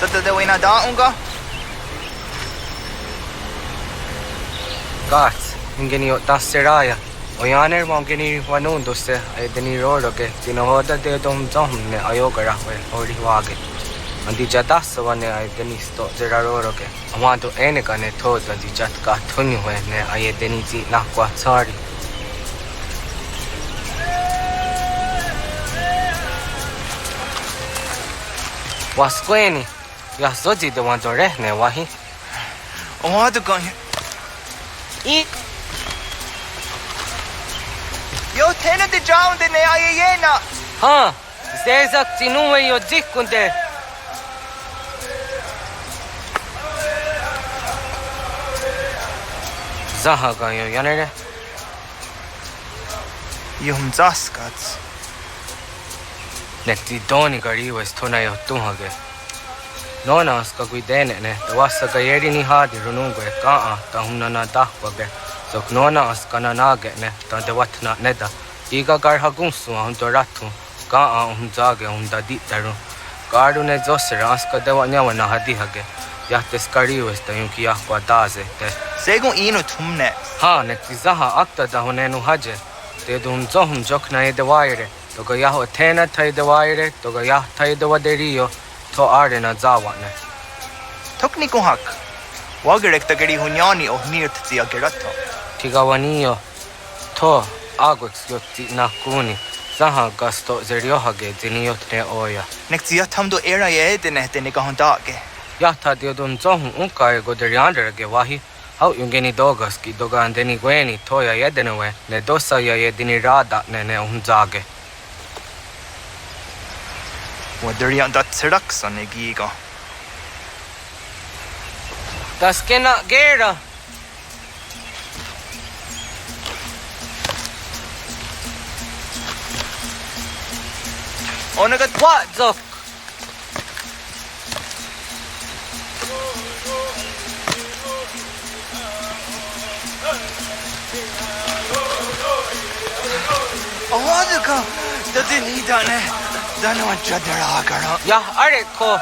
Tata de wena da unga? Gats, ingeni o tasseraya. Oyaner mongeni wanundusse ay deni roroke tinohoda de dom domne ayogara we ori wage. Andi jadassa wane ay deni sto zeraroroke. Amanto eneka ne thoda di jatka thunyu we ne ay deni ji nakwa tsari. Wasqueni, ya zoji de wanto rehne wahi. Omado kan. Yo tena de jaun de ne ayena. Ha, zezak tinuwe yo dikunde. Zahaga yo yanere. Yum zaskats. Nekti doni gari was tona yo tuhage. Nona ska guidene ne, wasa gayeri ni hadi runungwe kaa ta hunana dahwage. Sok nona askana nage ne, ta dewatna neda. Iga gar hagunsu hunto ratu, kaa hunzage hunda ditaru. Garu ne zosera aska dewa nyawa na hadihage. Yahtes kariwes ta yunki yahwa daze te. Segun inu tumne. Ha, nekti zaha akta da hunenu haje. Te dum zohum jokna e dewaire. Toga yaho tena tai dewaire, toga yah tai dewaderio. To arena zawane. Tokni kuhak. Wagerek tagari hunyani o nirt tia gerato. Tigawanio. To agwex yotti nakuni. Zaha gasto zeriohage ziniyotne oya. Nektia tamdo era ye dene de negahondage. Yahta diodun zohun unkae goderianderge wahi. Hau yungeni dogaski doga andeni gweni toya yedenewe. Ne dosa ya yedini rada ne unzage. Waderian dat traksa negiga. Das kena gera. Onagat What zok? Owadaka dadini dane. Dano chadara kara. Ya are ko.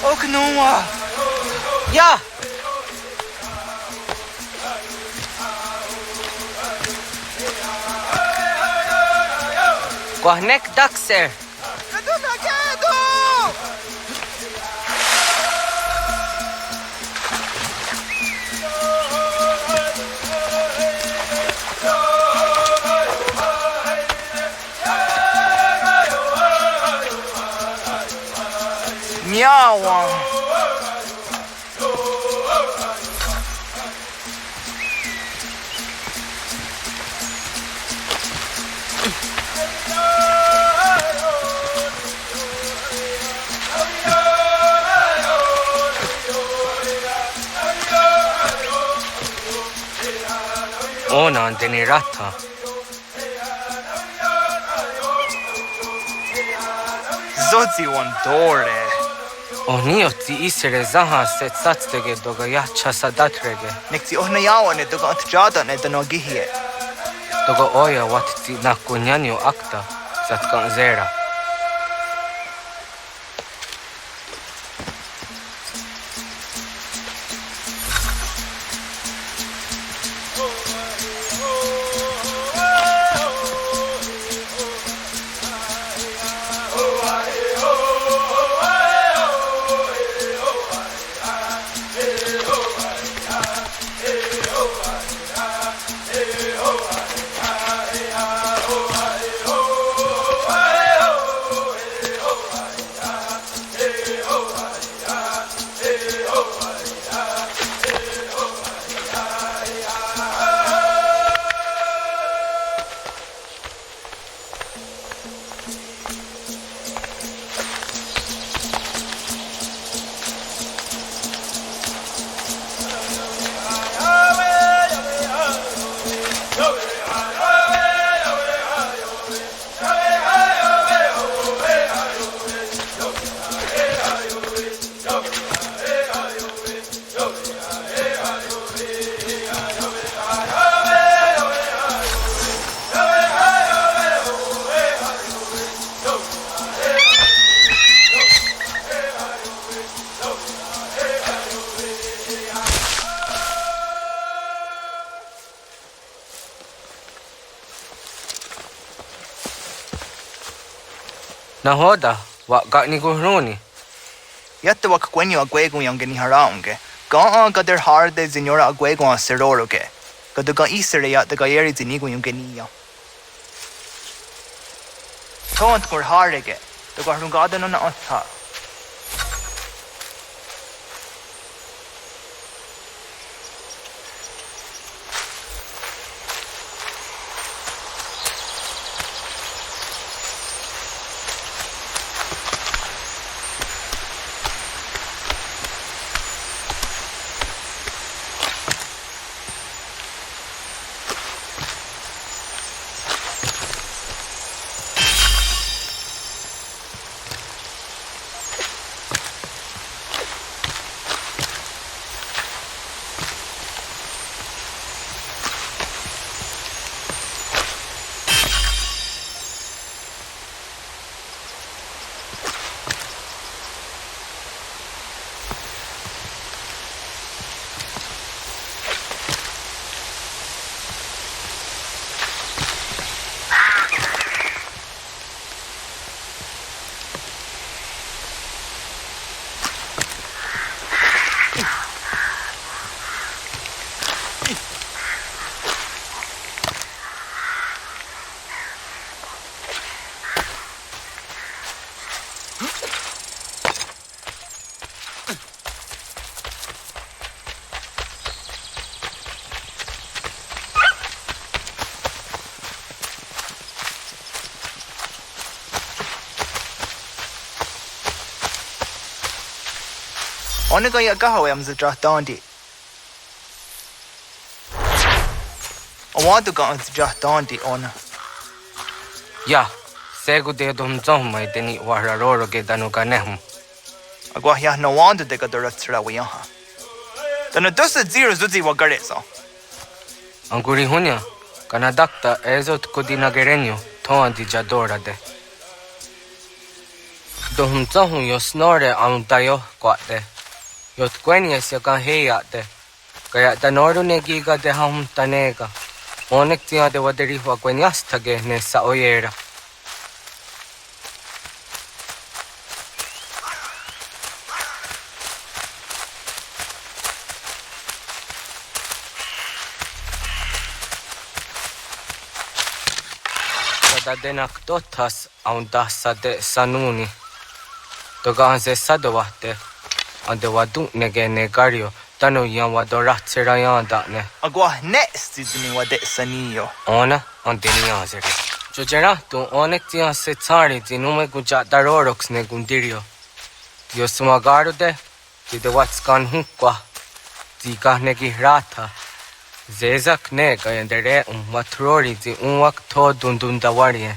Oknowa. Ya. Kwahnek dakser. Kaduna kado. Miawa. Ona andeni rata. Zodzi wandore. Onioti isere zaha set satstege doga yacha sadatrege. Nekti ohnayawa ne doga antjada ne dano gihie. Doga oya watiti nakunyanyo akta satkan zera. Na hoda, wa ga ni guruni. Yatta wak gwenyo agwego yang geni haraunge. Ga gader harde zinora agwego seroroge. Gaduga isere ya daga yeri zinigo yung geniya. Tont kur harege. Daga harungada no na otha. Onega ya gahawe am zidra dandi. Awadu ga zidra dandi ona. Ya, segu de dum zomai deni wararoro ge danuga nehum. Agwa ya no wanda de gadura tsra wiyaha. Dana dusa zero zuzi wa gareso. Anguri hunya, kana dakta ezot kudina gerenyo, toan di jadora de. Dum zohun yo snore tayo kwate. Yot kwenies ya kan heya de. Kaya danoru ne giga de ham tanega. Onek tia de waderi wa kwenias tage ne sa oyera. Sada denak totas aundasa de sanuni. Toga se sadowate. Ande wadu nege negario tano yan wadoratsera yanda ne. Agwa next zini wa de saniyo. Ona ande niazere. Jojera tu onek tia se tsari zinume guja darorox ne gundirio. Dio sumagaru de de watskan hukwa. Zika negi rata. Zezak ne gayendere matrori zi unwak to dundundawarie.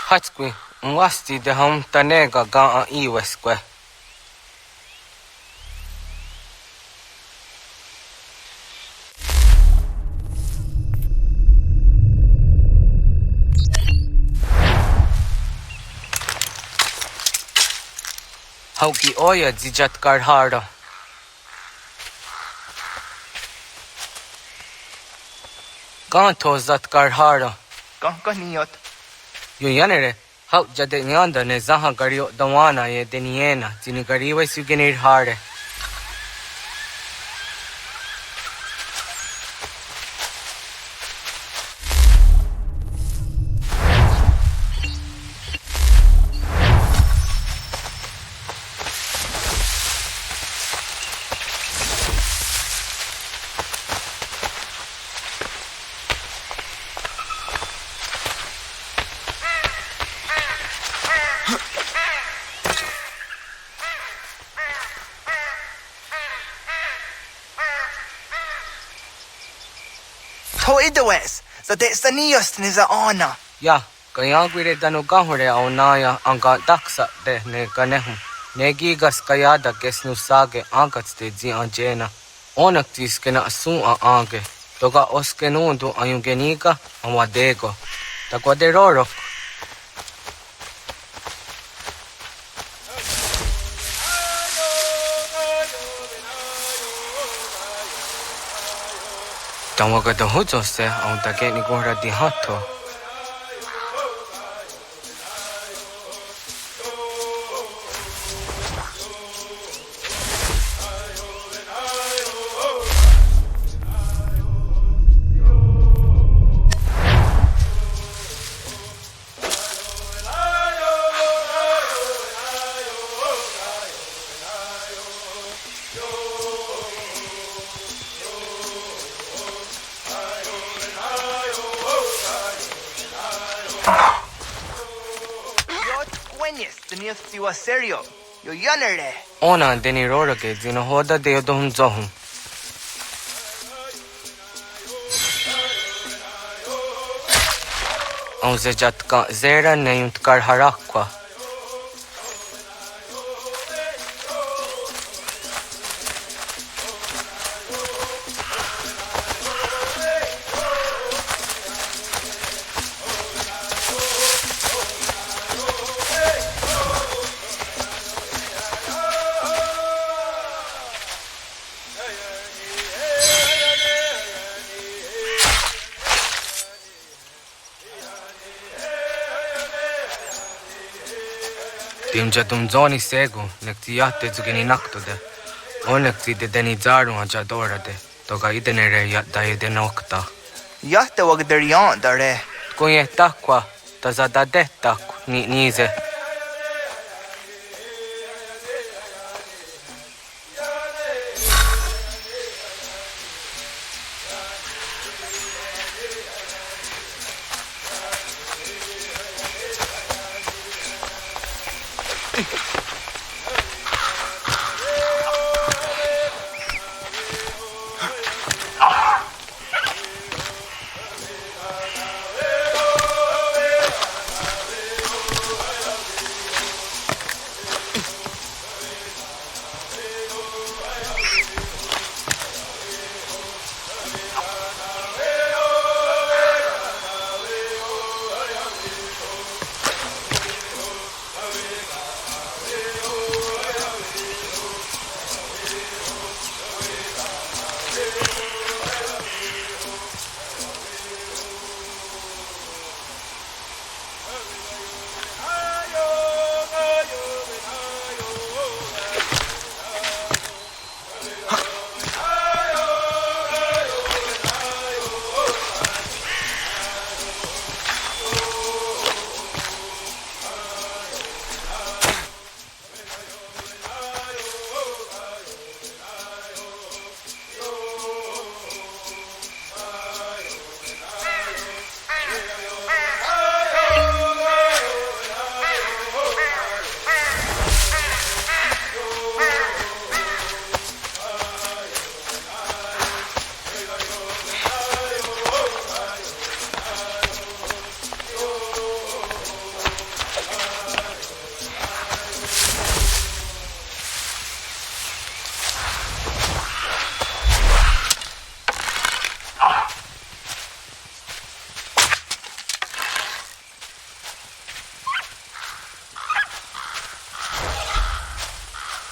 Hatskwi Mwasti de ham tanega ga iweskwe. Hauki oya zijat karhara. Ganto zat karhara. Ganka niyot. Yo yanere. Hau jade nyanda ne zaha gario dawana ye deniena zini gariwe sugenir hare. Toidawes, za de saniyos ni za ona. Ya, kaya gwire danu gahure aunaya anga daksa de ne ganehu. Negigas kaya da gesnu sage angats de zi anjena. Onak tis kena asu a ange. Toga oskenundu ayungenika amadego. Takwa de rorok. Tamaga da hujo se aun take ni gora di hato. Yo Quenis, the near Siwa Serio. Yo Yanere. Ona deni rora ke zino hoda de dom zohum. On se jatka zera ne utkar harakwa. Timja tum zoni segu, nekti yatte zugini naktode. Onekti de deni zaru haja dorade. Toga idenere yatta ide nokta. Yatta wagder yan dare. Kunye takwa, tazada de takwa, ni nize.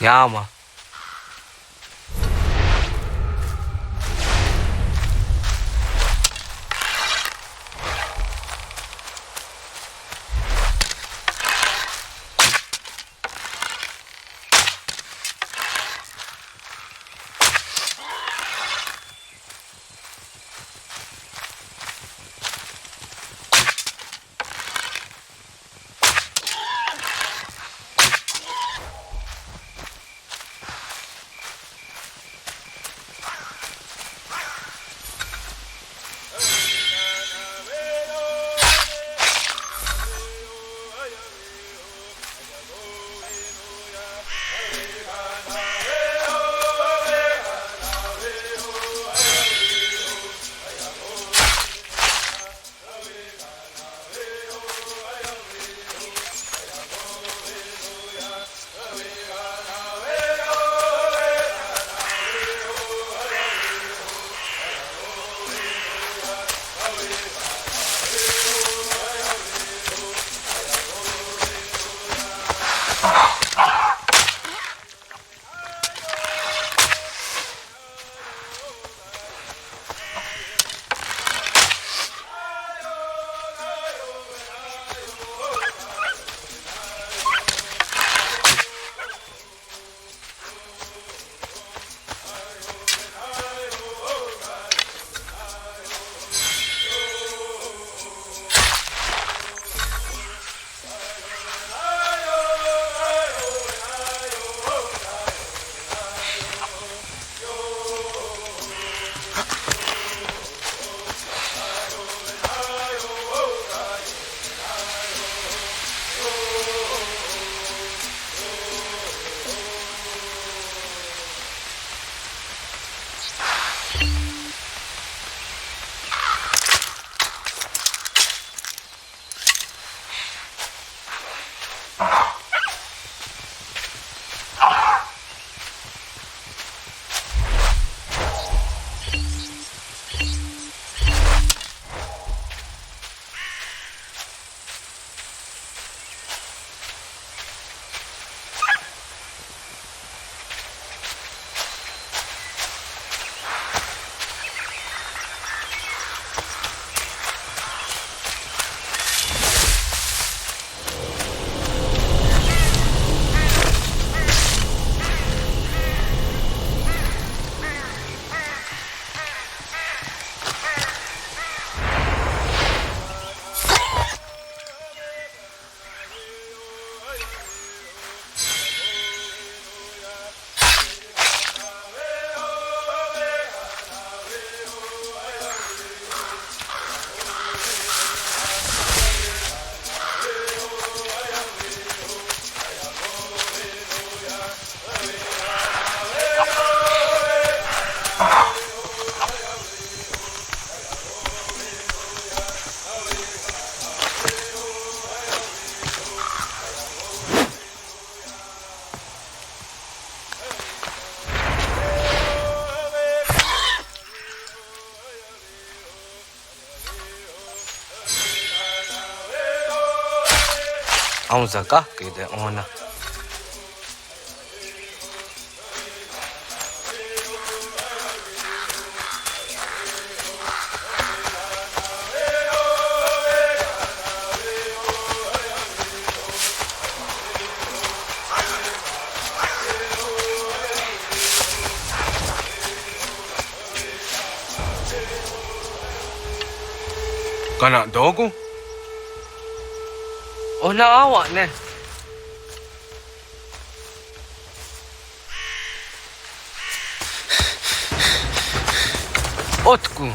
Yama. Aunzaka kide ona. Kana dogu? Ona awa ne. Otku.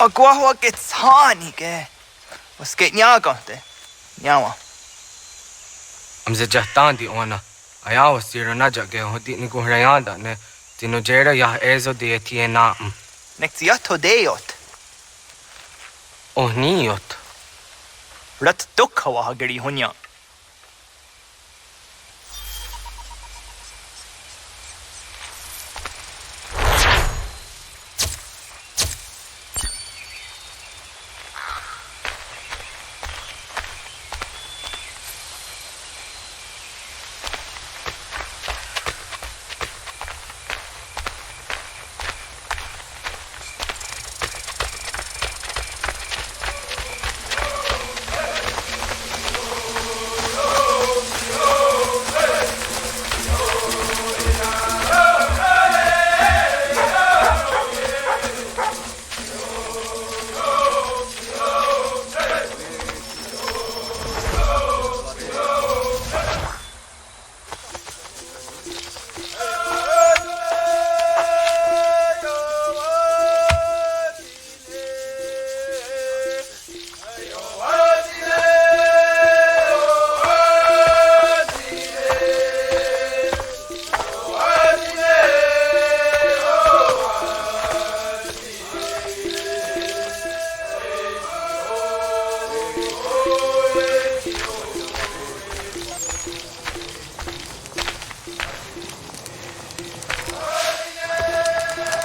Agua que tsani ke. Was geht nyaga de. Nyawa. Amze jahtandi ona. Ayawa siro naja ge hodi ni guhrayanda ne. Tino jera ya ezo de tiena. Nektiato deot. Oh niot. Rat dukha hageri hunya.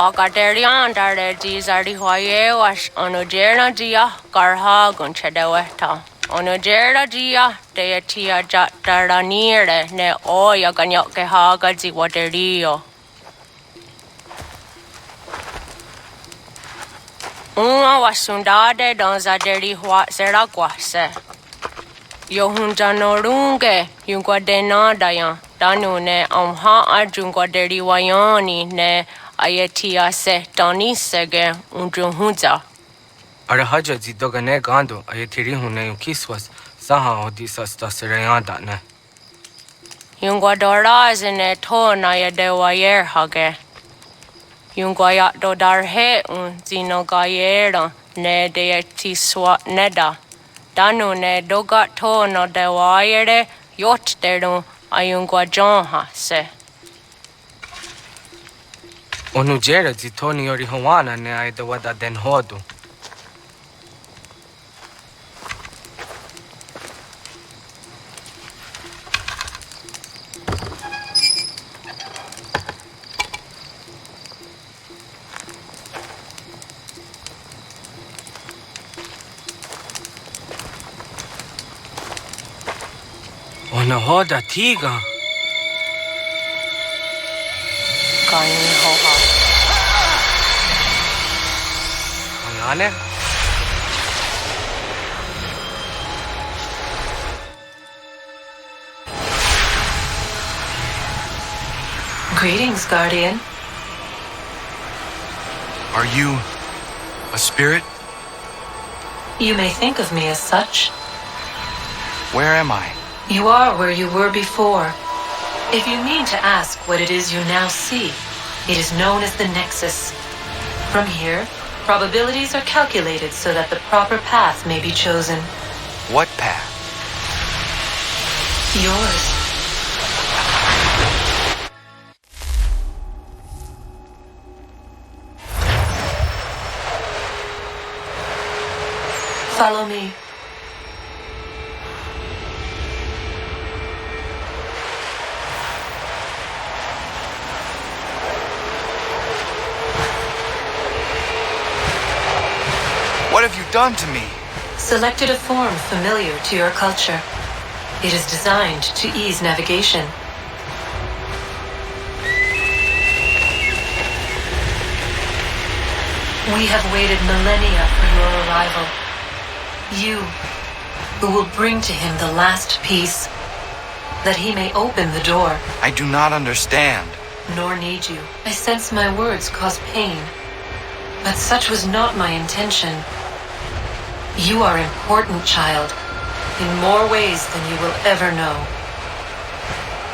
Agaderian dare dizardi hoye was onojera dia garha gunchedeweta. Onojera dia deatia jataranire ne oya ganyoke haga ziwaterio. Uma wasundade donzaderi hua seraguase. Yohunjanorunge yungwadena dayan. Danu ne amha ajungwaderi wayani ne ACIII se tani sege unjunhuza. Arahaja zidogane gando ayetiri hune yukiswas saha odisas tasirayanda ne. Yungwadora zine to na yadewayer hage. Yungwayat do darhe un zinogayera ne deetiswa neda. Danu ne dogat to no dewayere yot deru ayungwajonha se. Onujera zitoni yori hawana ne aidawada den hodu. Ona hoda tiga. Kain hoha. Onane? Greetings, Guardian. Are you a spirit? You may think of me as such. Where am I? You are where you were before. If you mean to ask what it is you now see, it is known as the Nexus. From here, probabilities are calculated so that the proper path may be chosen. What path? Yours. Follow me. What have you done to me? Selected a form familiar to your culture. It is designed to ease navigation. We have waited millennia for your arrival. You, who will bring to him the last piece, that he may open the door. I do not understand. Nor need you. I sense my words cause pain. But such was not my intention. You are important, child, in more ways than you will ever know.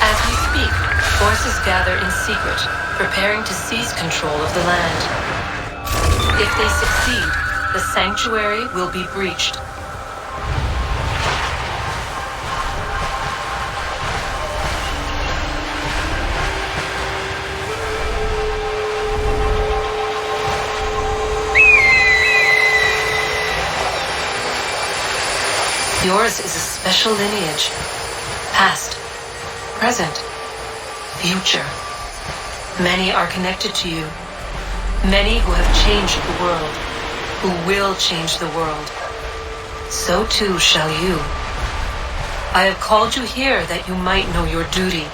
As we speak, forces gather in secret, preparing to seize control of the land. If they succeed, the sanctuary will be breached. Yours is a special lineage. Past, present, future. Many are connected to you. Many who have changed the world, who will change the world. So too shall you. I have called you here that you might know your duty.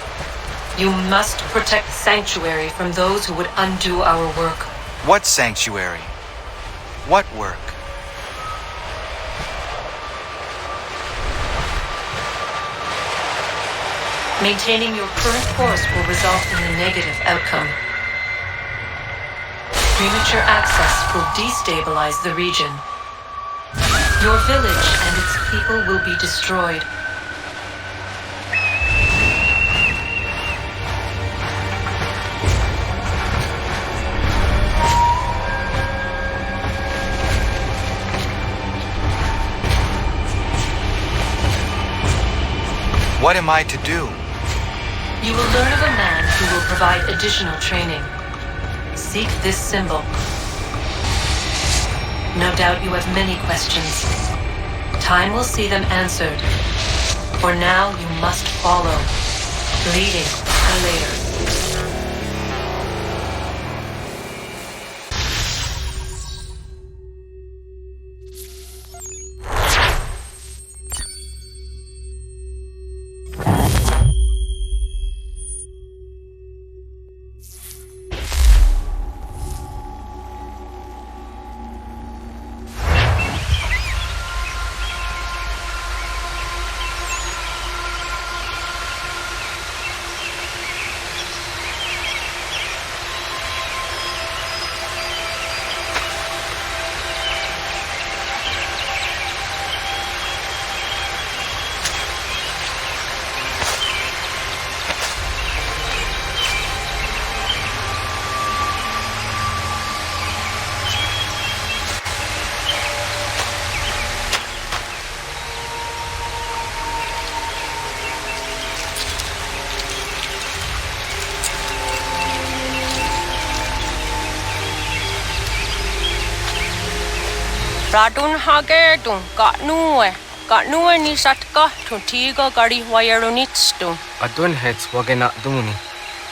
You must protect Sanctuary from those who would undo our work. What sanctuary? What work? Maintaining your current course will result in a negative outcome. Premature access will destabilize the region. Your village and its people will be destroyed. What am I to do? You will learn of a man who will provide additional training. Seek this symbol. No doubt you have many questions. Time will see them answered. For now, you must follow, leading the later. Radun hagertun Gatnue ni satka tuntiga gari wayarunitstu. Adun hets wagena duni.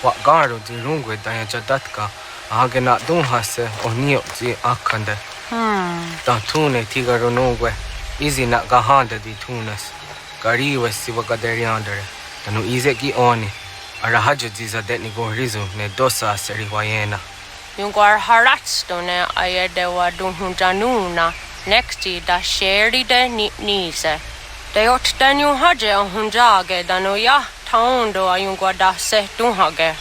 Wa garo di rungwe daya jadatka. Agena dun hase onio zi akande. Da tune tiga runungwe. Izi na gahanda di tunes. Gari was Sivakaderiander, Tanu Izeki Oni, Arahajiza Detnigo Rizu, Nedosa Seriwayena. Yunguar Haratstone Ayadewa Dunhunjanuna, Nexti da Sheri de Nise. De Otdanu Haje Hunjage, Danoya, Taundo Ayungua da Se Dunhage.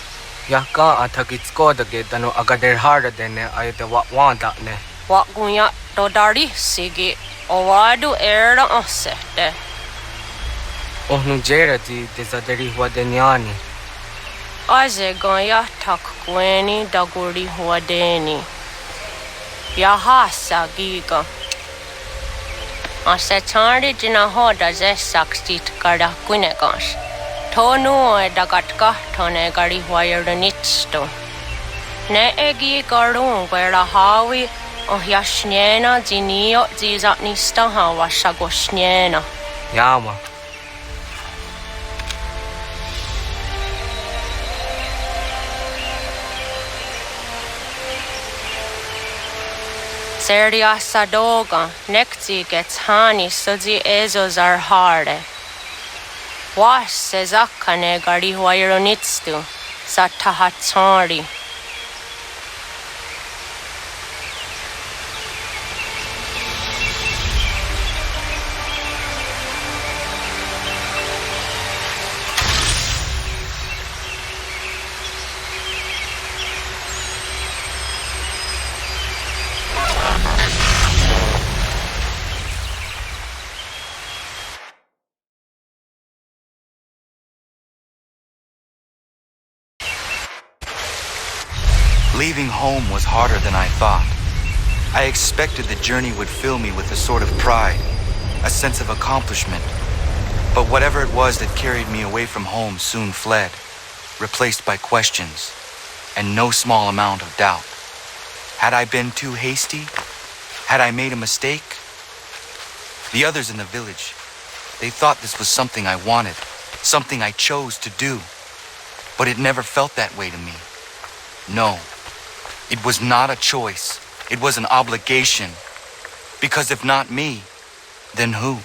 Yaka Atakitskoda Tanu Agader harder than Ayadewa Wanda ne. Wagunya Dodari Sigi, Owadu Era Osete. Ohnujerati Desaderi Wadeniani. Aze Goya Takweni Daguri Huadeni. Yahasa Giga. Asetari Jinahoda Zesaksit Kada Quinegas. Tonu Dagatka Tone Gari Wirenitsto. Ne Egi Garun where a Hawi Ohyashnena Zinio Zizatnistaha Wasagoshnena. Yama. Seria Sadoga, Nekti gets Hani Suzi Ezos are harde. Was Sezakane Gari Wironitstu, Satahatsari. Leaving home was harder than I thought. I expected the journey would fill me with a sort of pride, a sense of accomplishment. But whatever it was that carried me away from home soon fled, replaced by questions, and no small amount of doubt. Had I been too hasty? Had I made a mistake? The others in the village, they thought this was something I wanted, something I chose to do. But it never felt that way to me. No. It was not a choice. It was an obligation. Because if not me, then who?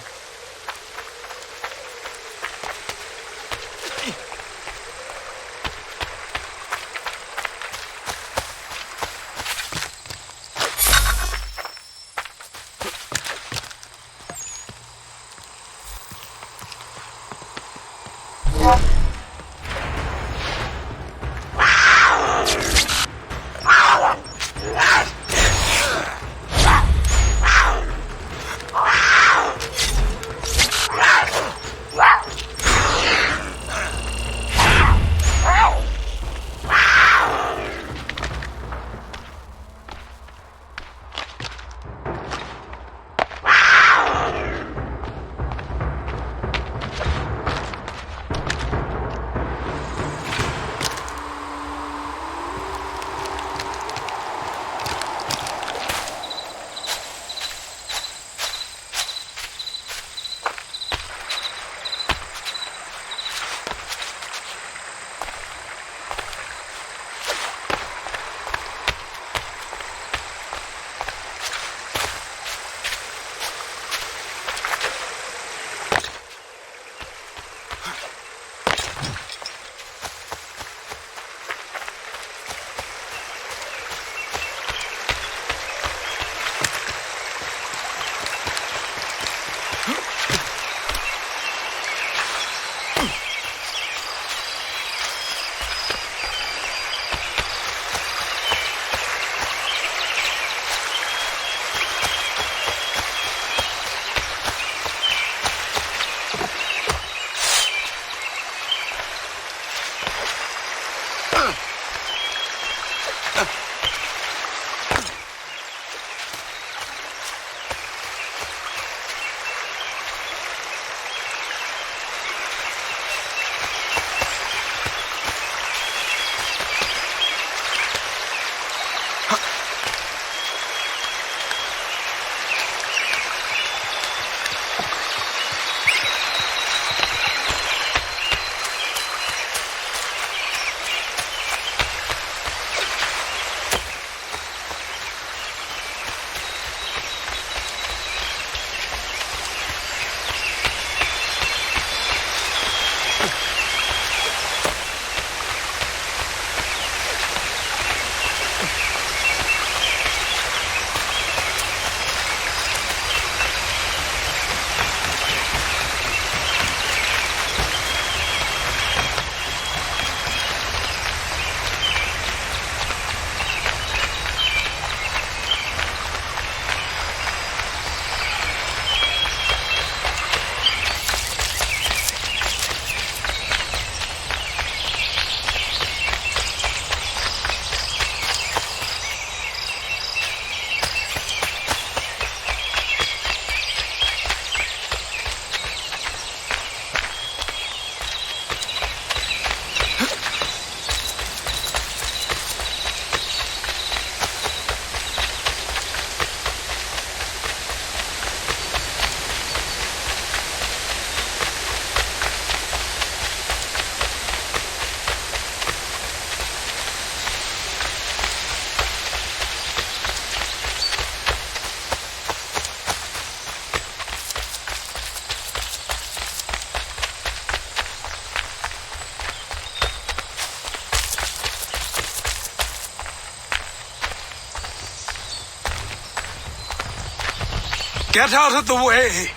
Get out of the way!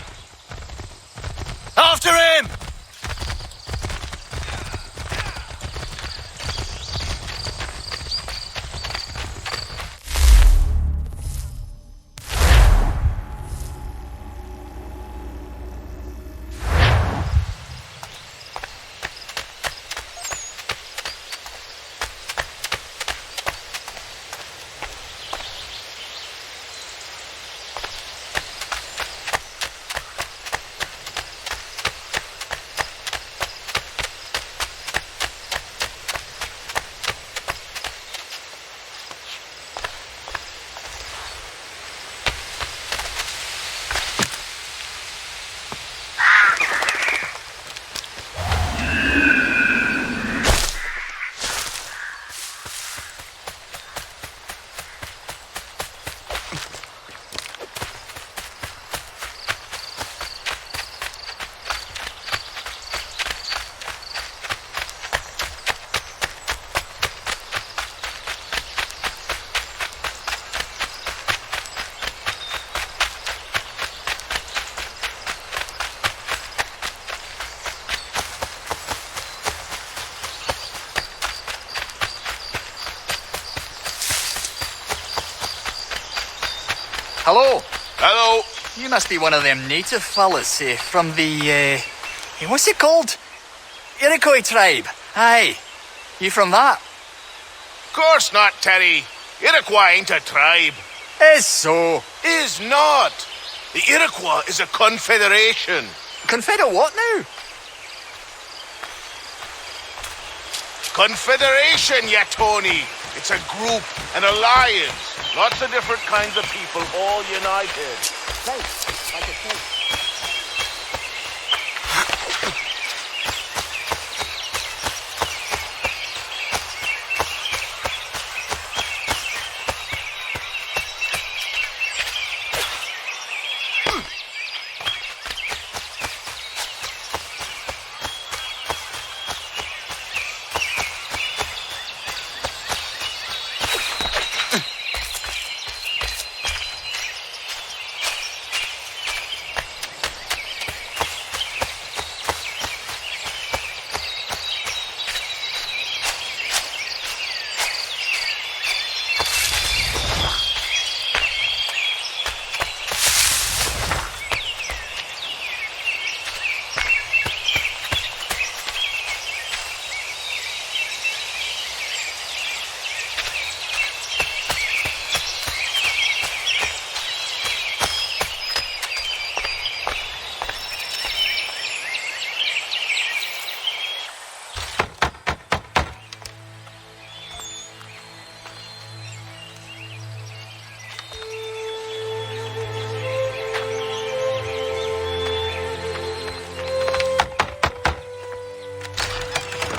After him! Hello. Hello. You must be one of them native fellas from the, what's it called? Iroquois tribe. Aye. You from that? Course not, Terry. Iroquois ain't a tribe. Is so. Is not. The Iroquois is a confederation. Confederate what now? Confederation, ya Tony. It's a group, an alliance. Lots of different kinds of people, all united. Right. Like a snake.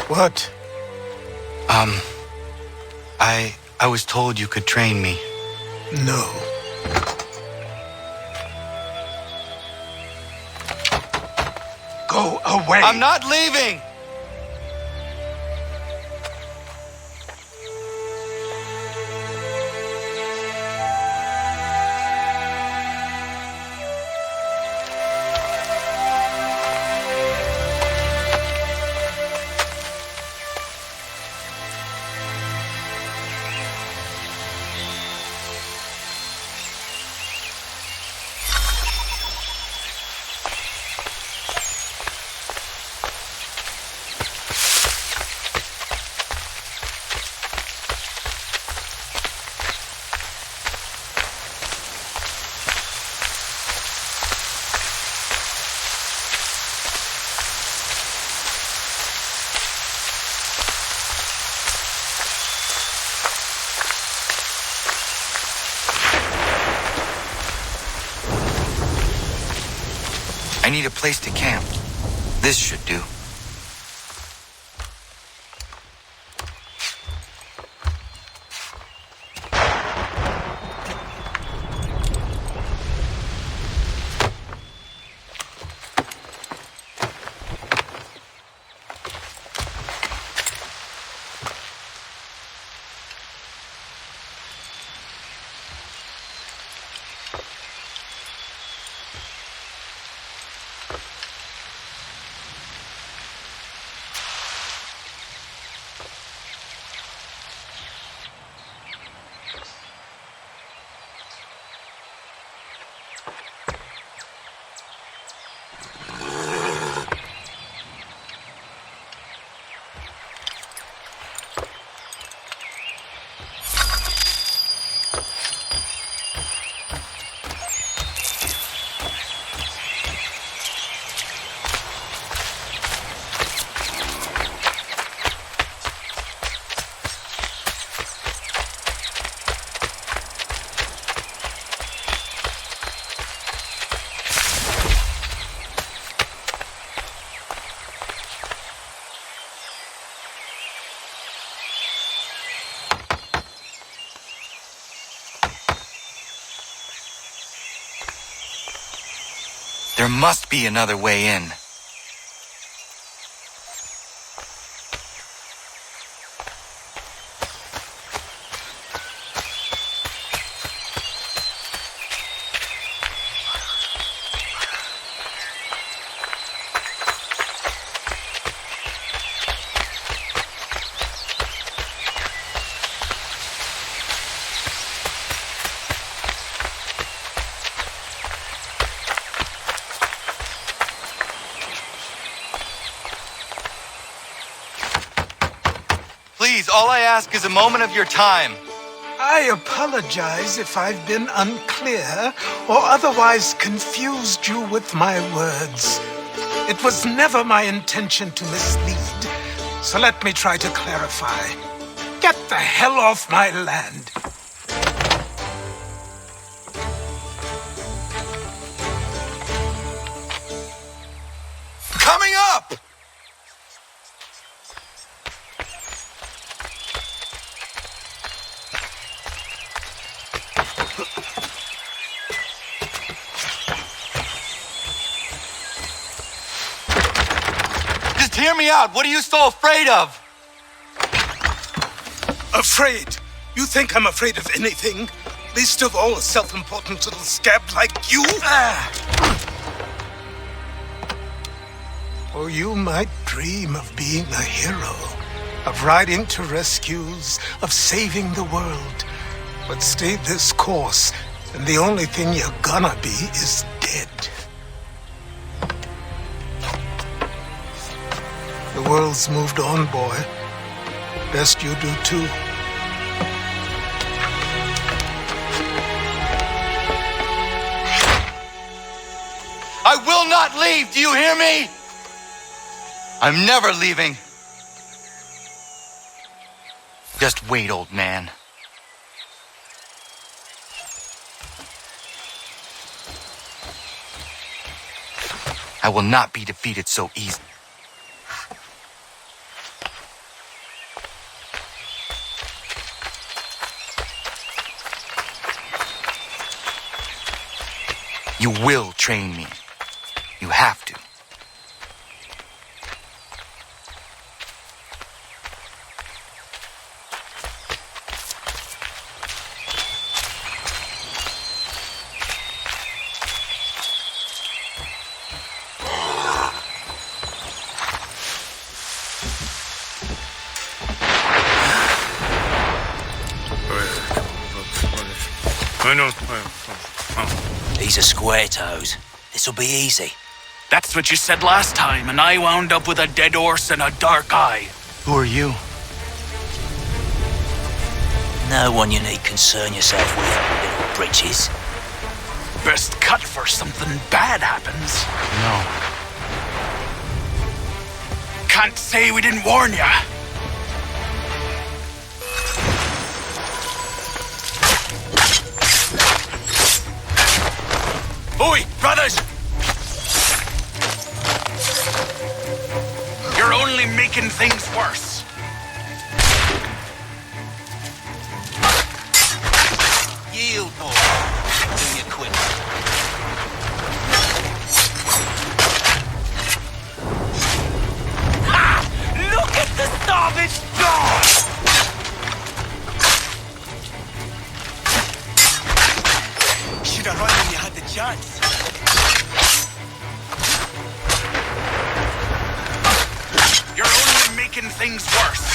What? I was told you could train me. No. Go away! I'm not leaving! I need a place to camp. This should do. There must be another way in. Please, all I ask is a moment of your time. I apologize if I've been unclear or otherwise confused you with my words. It was never my intention to mislead, so let me try to clarify. Get the hell off my land. Coming up! Just hear me out. What are you so afraid of? Afraid? You think I'm afraid of anything? Least of all a self-important little scab like you? Or you might dream of being a hero, of riding to rescues, of saving the world. But stay this course, and the only thing you're gonna be is dead. The world's moved on, boy. Best you do too. I will not leave, do you hear me? I'm never leaving. Just wait, old man. I will not be defeated so easily. You will train me. You have to. These are square toes. This'll be easy. That's what you said last time, and I wound up with a dead horse and a dark eye. Who are you? No one you need concern yourself with, little britches. Best cut for something bad happens. No. Can't say we didn't warn ya. Oi, brothers! You're only making things worse. Yield, boy. Do you quit? Ha! Look at the savage dog! Should have run when you had the chance. You're only making things worse.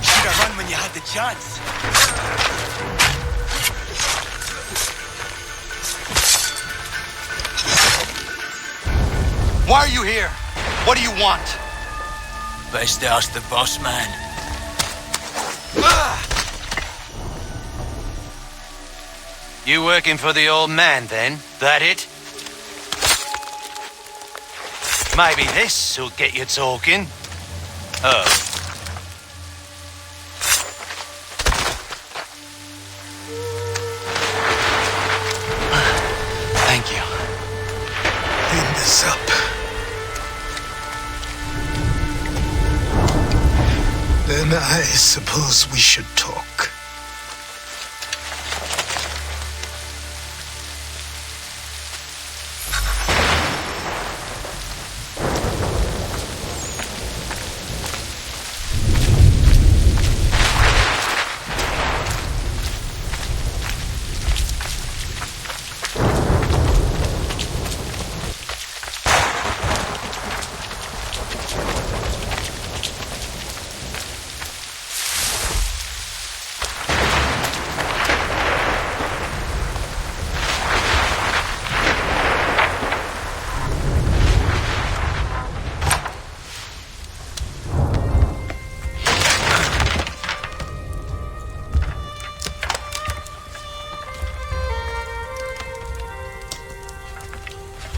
Should have run when you had the chance. Why are you here? What do you want? Best ask the boss man. You working for the old man, then? That it? Maybe this'll get you talking. Oh. Thank you. Clean this up. Then I suppose we should talk.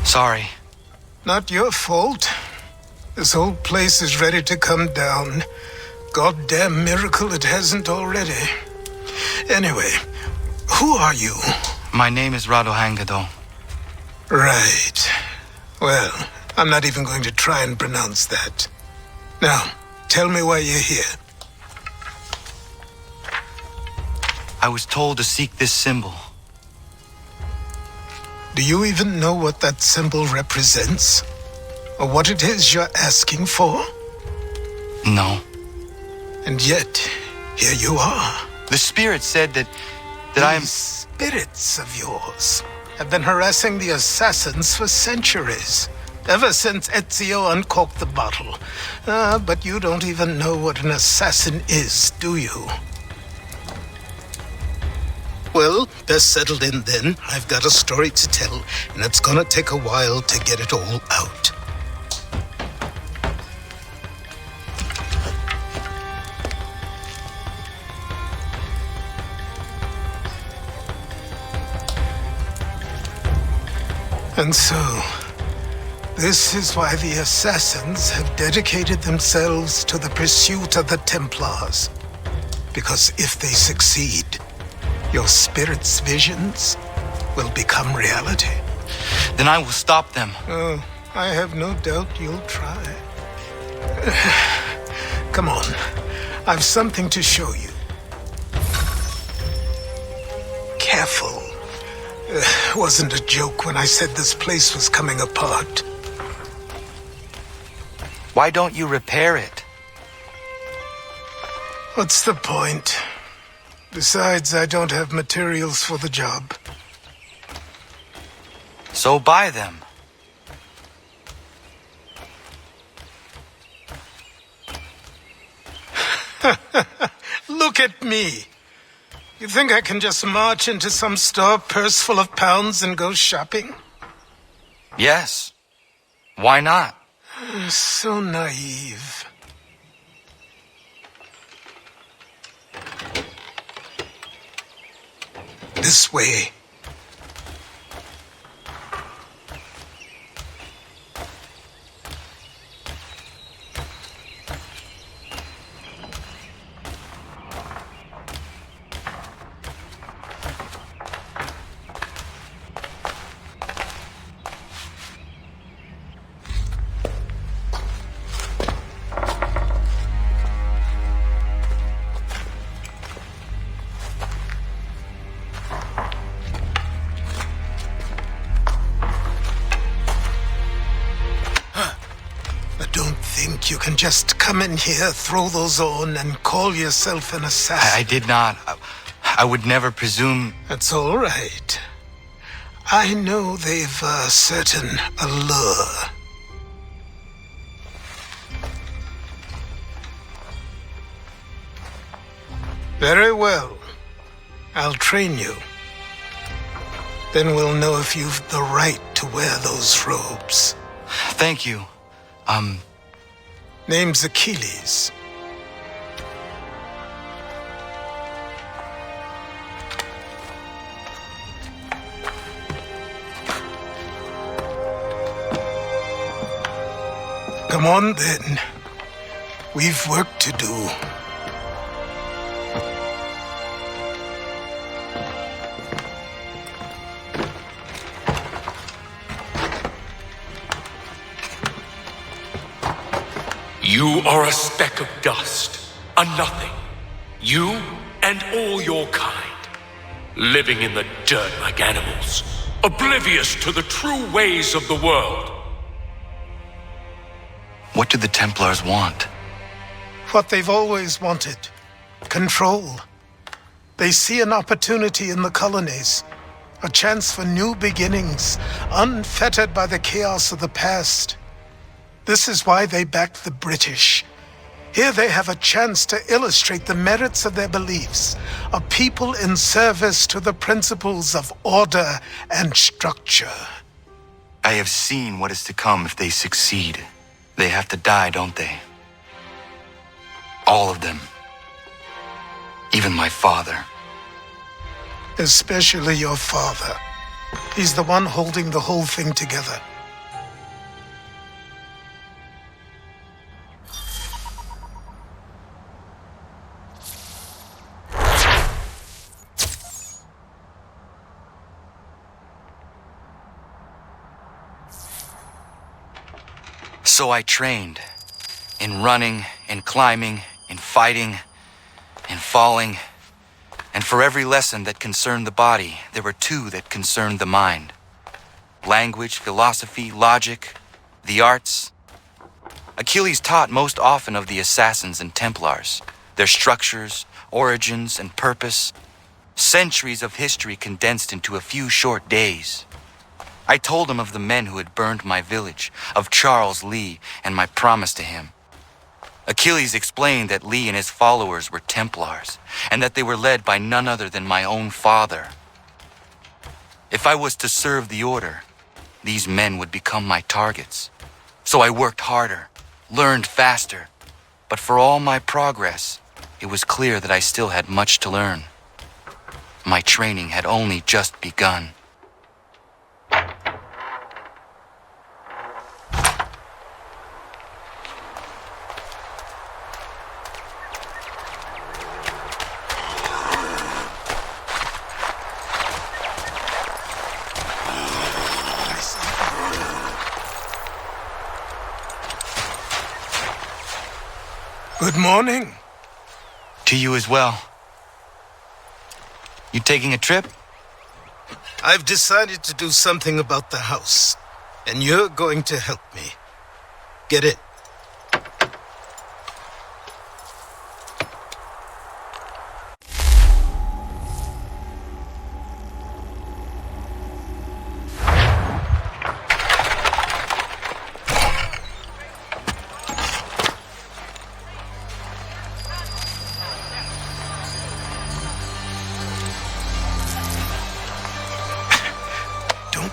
Sorry. Not your fault. This whole place is ready to come down. Goddamn miracle it hasn't already. Anyway, who are you? My name is Radohangado. Right. Well, I'm not even going to try and pronounce that. Now, tell me why you're here. I was told to seek this symbol. Do you even know what that symbol represents? Or what it is you're asking for? No. And yet, here you are. The spirit said that These spirits of yours have been harassing the assassins for centuries. Ever since ACIII uncorked the bottle. But you don't even know what an assassin is, do you? Well, best settled in then. I've got a story to tell, and it's gonna take a while to get it all out. And so, this is why the assassins have dedicated themselves to the pursuit of the Templars. Because if they succeed, your spirit's visions will become reality. Then I will stop them. Oh, I have no doubt you'll try. Come on, I've something to show you. Careful. Wasn't a joke when I said this place was coming apart. Why don't you repair it? What's the point? Besides, I don't have materials for the job. So buy them. Look at me. You think I can just march into some store, purse full of pounds, and go shopping? Yes. Why not? So naive. This way. You can just come in here, throw those on, and call yourself an assassin. I did not. I would never presume. That's all right. I know they've a certain allure. Very well. I'll train you. Then we'll know if you've the right to wear those robes. Thank you. Name's Achilles. Come on then. We've work to do. You are a speck of dust, a nothing. You and all your kind, living in the dirt like animals, oblivious to the true ways of the world. What do the Templars want? What they've always wanted. Control. They see an opportunity in the colonies. A chance for new beginnings, unfettered by the chaos of the past. This is why they backed the British. Here they have a chance to illustrate the merits of their beliefs, a people in service to the principles of order and structure. I have seen what is to come if they succeed. They have to die, don't they? All of them. Even my father. Especially your father. He's the one holding the whole thing together. So I trained. In running, in climbing, in fighting, in falling. And for every lesson that concerned the body, there were two that concerned the mind. Language, philosophy, logic, the arts. Achilles taught most often of the assassins and Templars, their structures, origins, and purpose. Centuries of history condensed into a few short days. I told him of the men who had burned my village, of Charles Lee, and my promise to him. Achilles explained that Lee and his followers were Templars, and that they were led by none other than my own father. If I was to serve the order, these men would become my targets. So I worked harder, learned faster, but for all my progress, it was clear that I still had much to learn. My training had only just begun. Good morning. To you as well. You taking a trip? I've decided to do something about the house, and you're going to help me. Get it?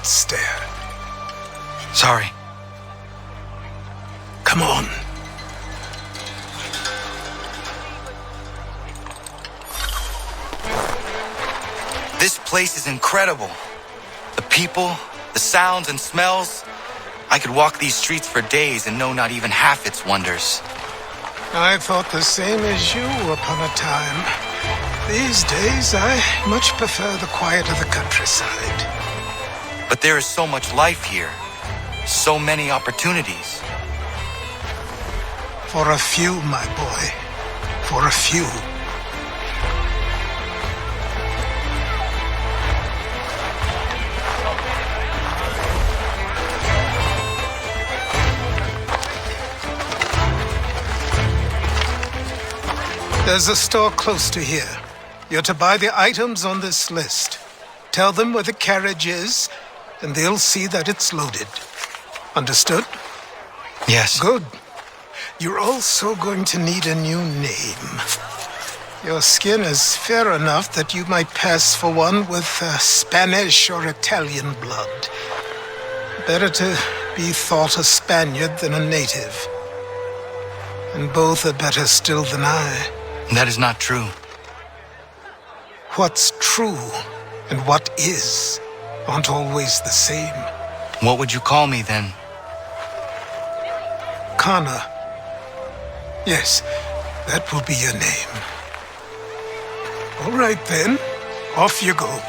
Stare. Sorry. Come on. This place is incredible. The people, the sounds and smells. I could walk these streets for days and know not even half its wonders. I thought the same as you upon a time. These days, I much prefer the quiet of the countryside. But there is so much life here. So many opportunities. For a few, my boy. For a few. There's a store close to here. You're to buy the items on this list. Tell them where the carriage is, and they'll see that it's loaded. Understood? Yes. Good. You're also going to need a new name. Your skin is fair enough that you might pass for one with Spanish or Italian blood. Better to be thought a Spaniard than a native. And both are better still than I. That is not true. What's true and what is aren't always the same. What would you call me then? Kana. Yes, that will be your name. All right then, off you go.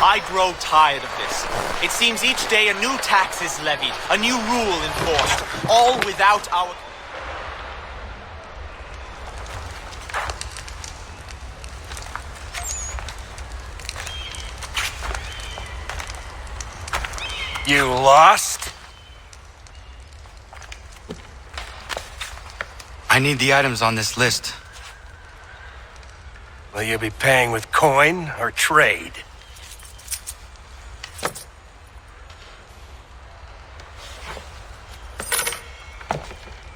I grow tired of this. It seems each day a new tax is levied, a new rule enforced, all without our... You lost? I need the items on this list. Will you be paying with coin or trade?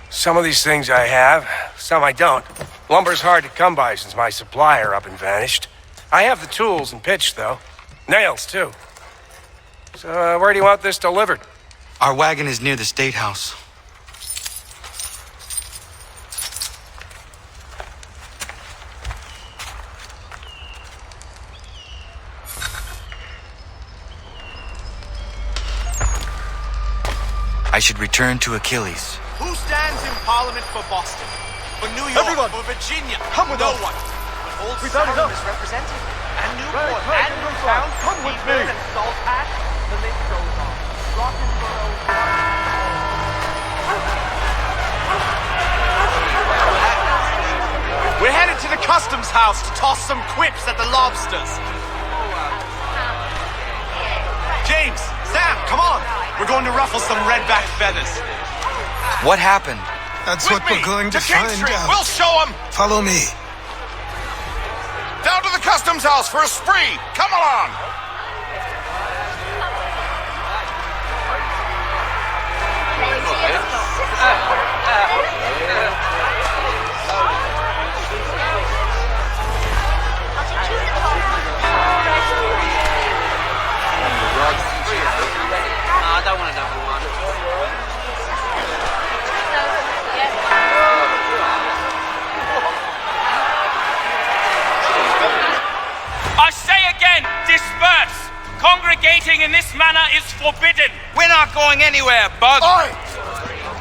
Some of these things I have, some I don't. Lumber's hard to come by since my supplier up and vanished. I have the tools and pitch, though. Nails, too. So, where do you want this delivered? Our wagon is near the State House. I should return to Achilles. Who stands in Parliament for Boston? For New York? Everyone. For Virginia? Come with no us. one. But Old We've had Salem enough. is represented. And Newport. Right, and Newtown. come with me. Seaburn and Saltpass. The list goes on. Rottenborough. We're headed to the customs house to toss some quips at the lobsters. James, Sam, come on. We're going to ruffle some redback feathers. What happened? That's With what me, we're going to King find Street. out. We'll show them. Follow me. Down to the customs house for a spree. Come along. I don't want another one. I say again, disperse! Congregating in this manner is forbidden. We're not going anywhere, Bug. Oi!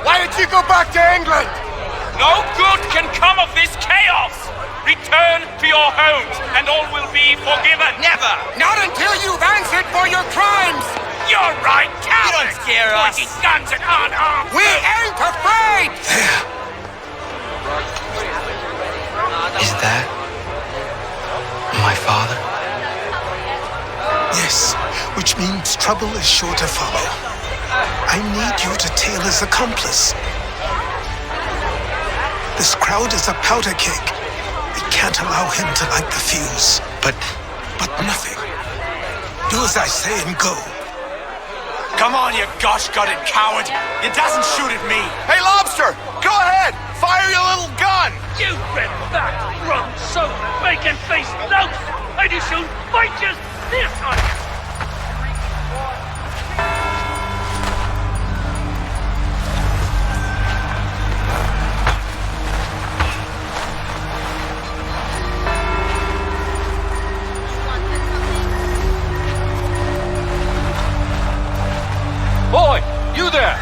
Why did you go back to England? No good can come of this chaos. Return to your homes, and all will be forgiven. Never! Not until you've answered for your crimes! You're right, cowards! You don't scare us. Pointing guns at unarmed. We ain't afraid! Is that my father? Yes, which means trouble is sure to follow. I need you to tail his accomplice. This crowd is a powder keg. We can't allow him to light the fuse. But nothing. Do as I say and go. Come on, you gosh-gutted coward. It doesn't shoot at me. Hey, Lobster! Go ahead! Fire your little gun! You red back, rum soaked, bacon faced loaf! I do soon fight just this on you! Boy, you there!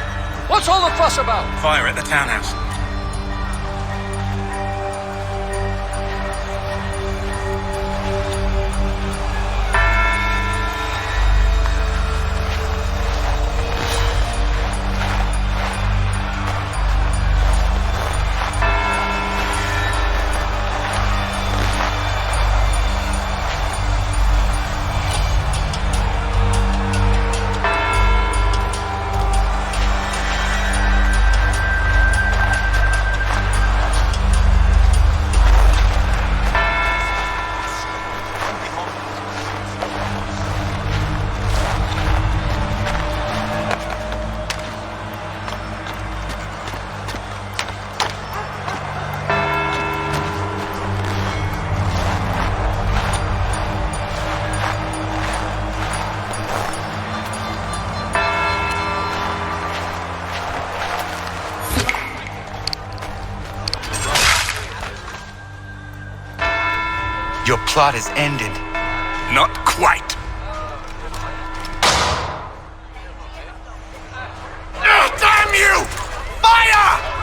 What's all the fuss about? Fire at the townhouse. plot is ended. Not quite. Oh, damn you! Fire!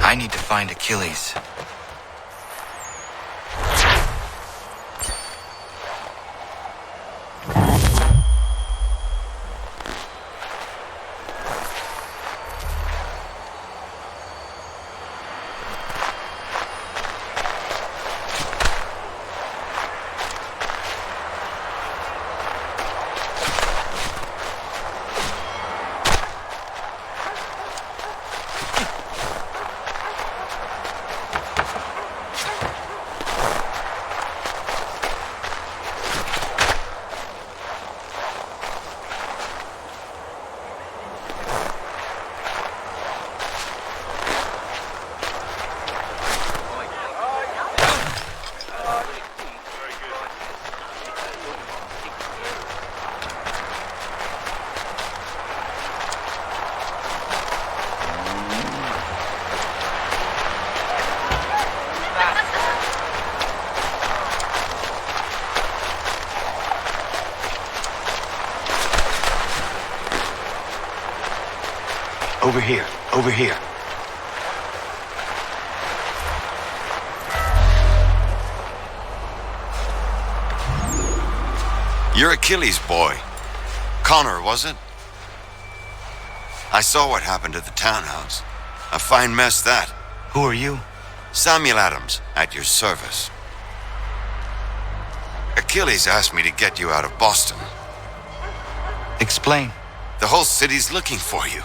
I need to find Achilles. Over here, over here. You're Achilles' boy. Connor, was it? I saw what happened at the townhouse. A fine mess, that. Who are you? Samuel Adams, at your service. Achilles asked me to get you out of Boston. Explain. The whole city's looking for you.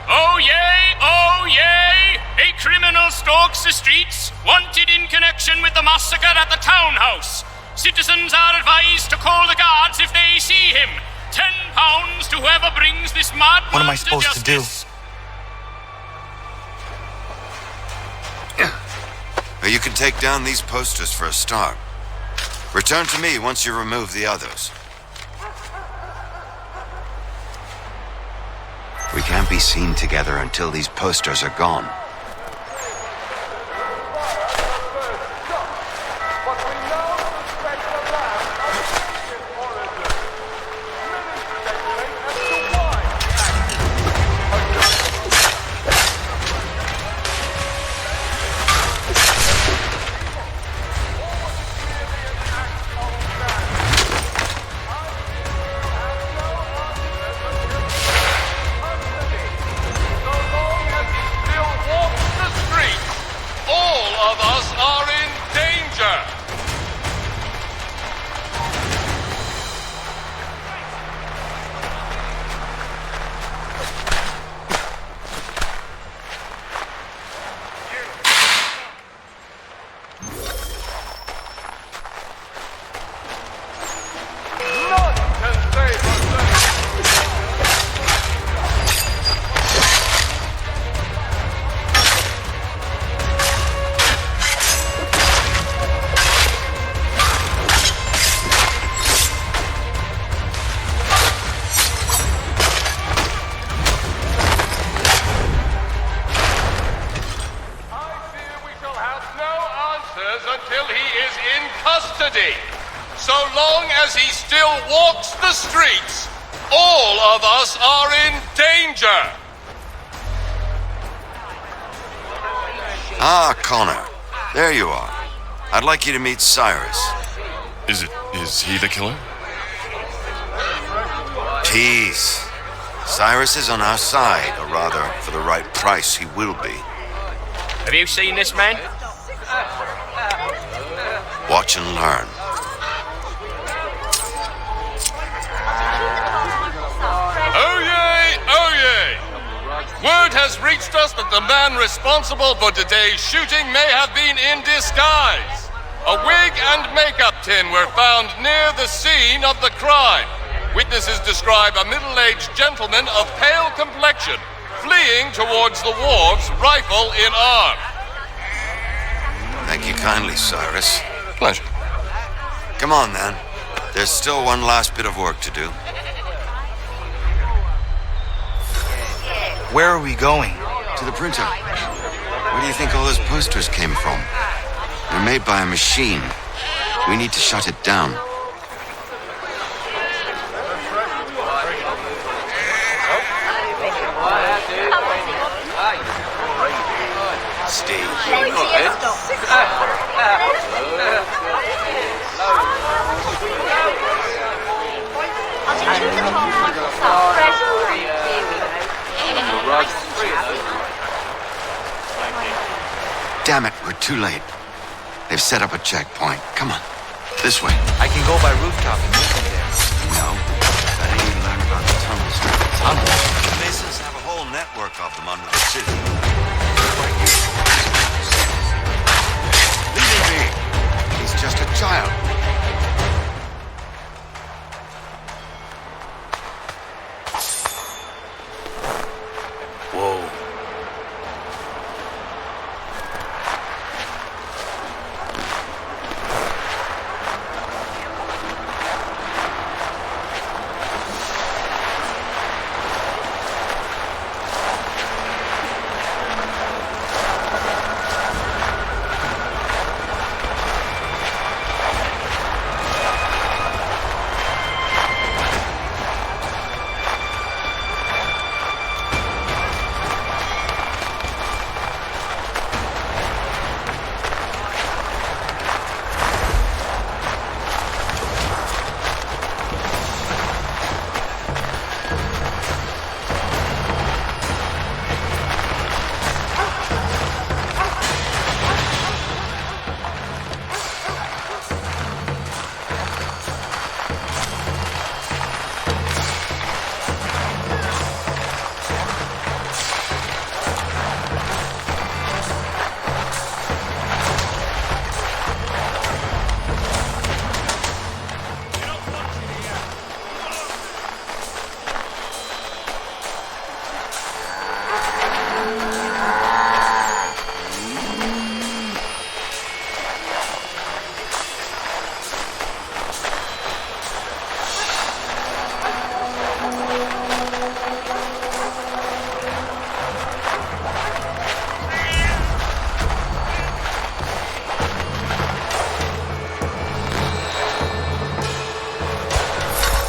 Oh yay, oh yay! A criminal stalks the streets, wanted in connection with the massacre at the townhouse. Citizens are advised to call the guards if they see him. £10 to whoever brings this madman. What am I supposed to do? You can take down these posters for a start. Return to me once you remove the others. We can't be seen together until these posters are gone. Until he is in custody. So long as he still walks the streets, all of us are in danger. Ah, Connor. There you are. I'd like you to meet Cyrus. Is he the killer? Peace. Cyrus is on our side, or rather, for the right price, he will be. Have you seen this man? Watch and learn. Oh yay! Oh Word has reached us that the man responsible for today's shooting may have been in disguise. A wig and makeup tin were found near the scene of the crime. Witnesses describe a middle-aged gentleman of pale complexion fleeing towards the wharves, rifle in arm. Thank you kindly, Cyrus. Pleasure. Come on, then. There's still one last bit of work to do. Where are we going? To the printer. Where do you think all those posters came from? They're made by a machine. We need to shut it down. Stay. Damn it, we're too late. They've set up a checkpoint. Come on, this way. I can go by rooftop and meet them there. No, I didn't even learn about the tunnels. Tunnels? The Masons have a whole network of them under the city. Leave him be. He's just a child. Whoa.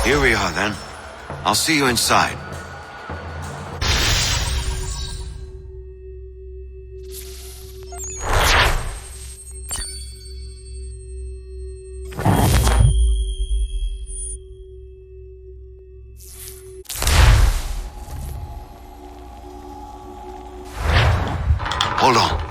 Here we are, then. I'll see you inside. Hold on.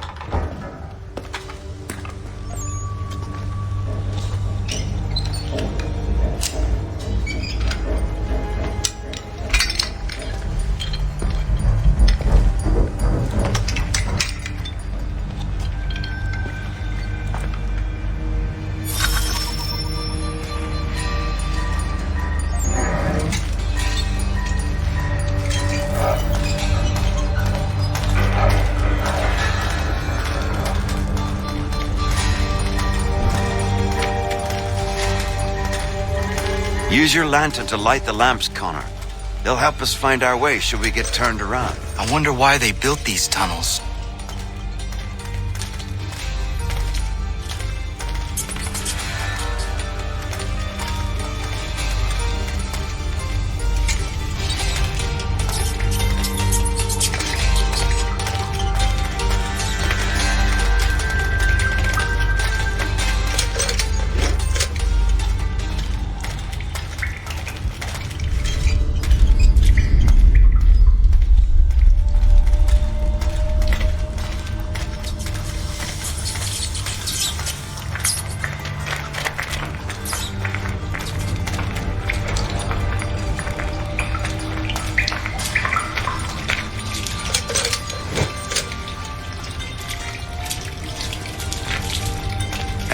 Use your lantern to light the lamps, Connor. They'll help us find our way should we get turned around. I wonder why they built these tunnels.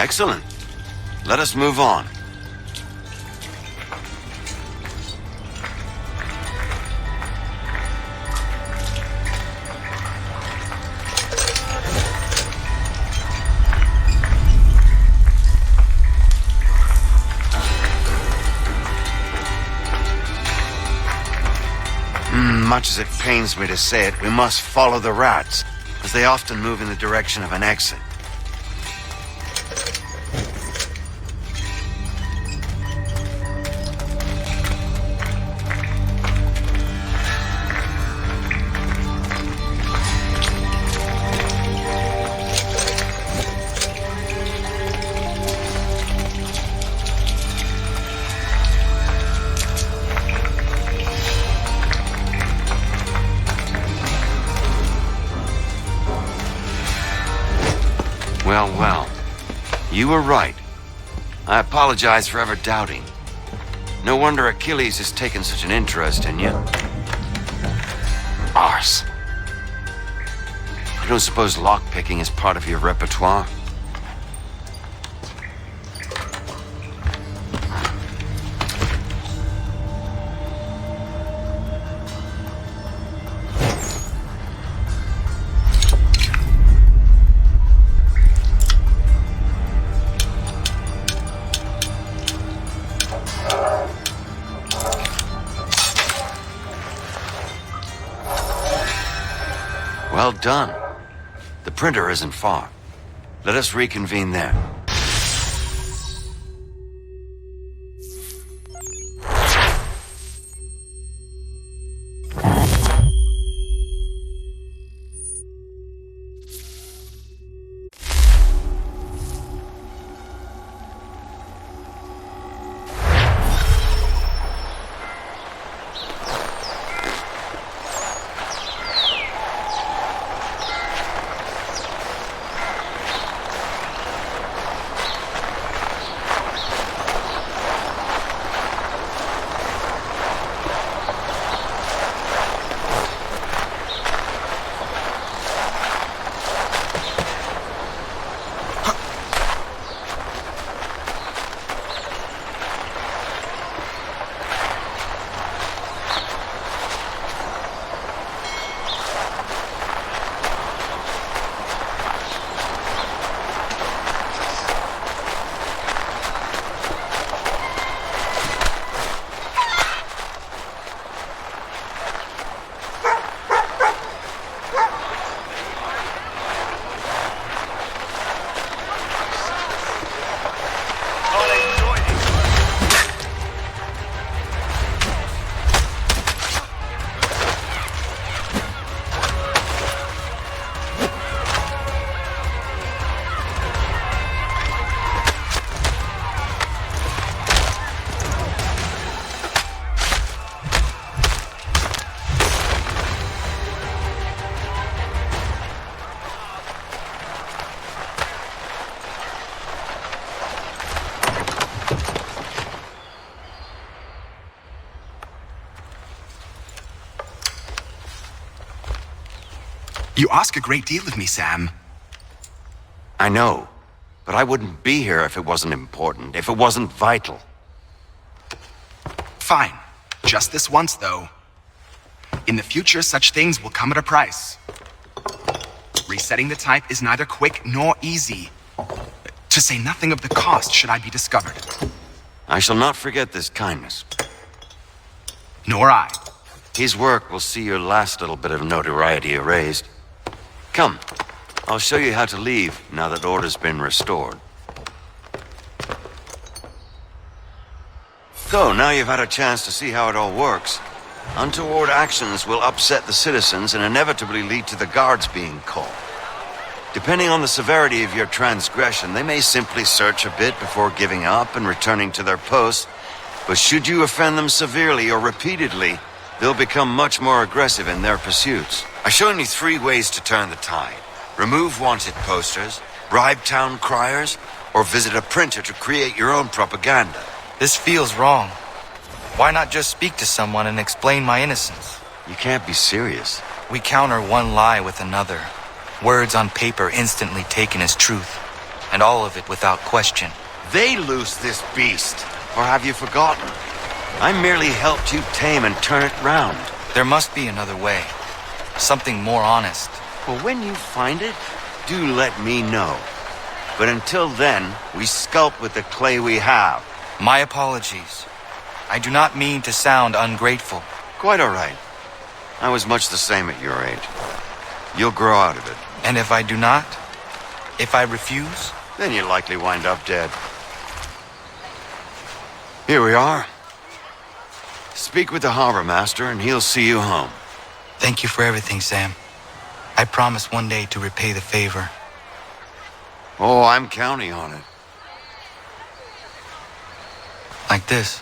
Excellent. Let us move on. Much as it pains me to say it, we must follow the rats, as they often move in the direction of an exit. Well. You were right. I apologize for ever doubting. No wonder Achilles has taken such an interest in you. Arse. You don't suppose lockpicking is part of your repertoire? Well done. The printer isn't far. Let us reconvene there. You ask a great deal of me, Sam. I know, but I wouldn't be here if it wasn't important, if it wasn't vital. Fine. Just this once, though. In the future, such things will come at a price. Resetting the type is neither quick nor easy. To say nothing of the cost should I be discovered. I shall not forget this kindness. Nor I. His work will see your last little bit of notoriety erased. Come, I'll show you how to leave now that order's been restored. So, now you've had a chance to see how it all works. Untoward actions will upset the citizens and inevitably lead to the guards being called. Depending on the severity of your transgression, they may simply search a bit before giving up and returning to their posts. But should you offend them severely or repeatedly, they'll become much more aggressive in their pursuits. I've shown you 3 ways to turn the tide. Remove wanted posters, bribe town criers, or visit a printer to create your own propaganda. This feels wrong. Why not just speak to someone and explain my innocence? You can't be serious. We counter one lie with another. Words on paper instantly taken as truth. and all of it without question. They loose this beast, or have you forgotten? I merely helped you tame and turn it round. There must be another way. Something more honest. Well, when you find it, do let me know. But until then, we sculpt with the clay we have. My apologies. I do not mean to sound ungrateful. Quite all right. I was much the same at your age. You'll grow out of it. And if I do not? If I refuse? Then you'll likely wind up dead. Here we are. Speak with the harbor master and he'll see you home. Thank you for everything, Sam. I promise one day to repay the favor. Oh, I'm counting on it. Like this.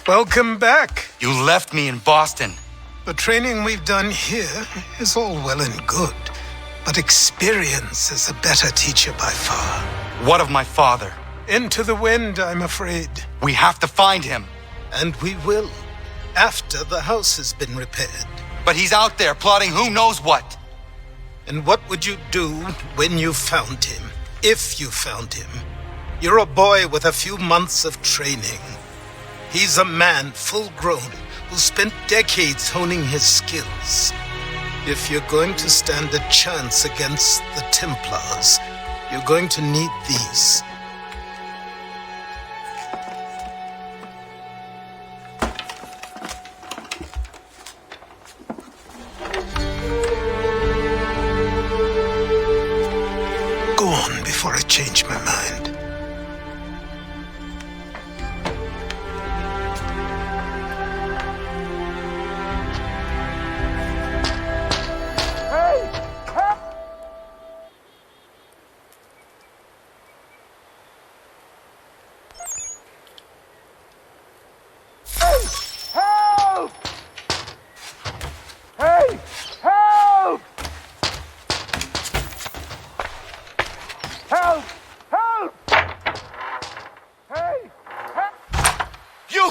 Welcome back. You left me in Boston. The training we've done here is all well and good, but experience is a better teacher by far. What of my father? Into the wind, I'm afraid. We have to find him. And we will, after the house has been repaired. But he's out there plotting who knows what. And what would you do when you found him? If you found him? You're a boy with a few months of training. He's a man, full-grown, who spent decades honing his skills. If you're going to stand a chance against the Templars, you're going to need these. Go on before I change my mind.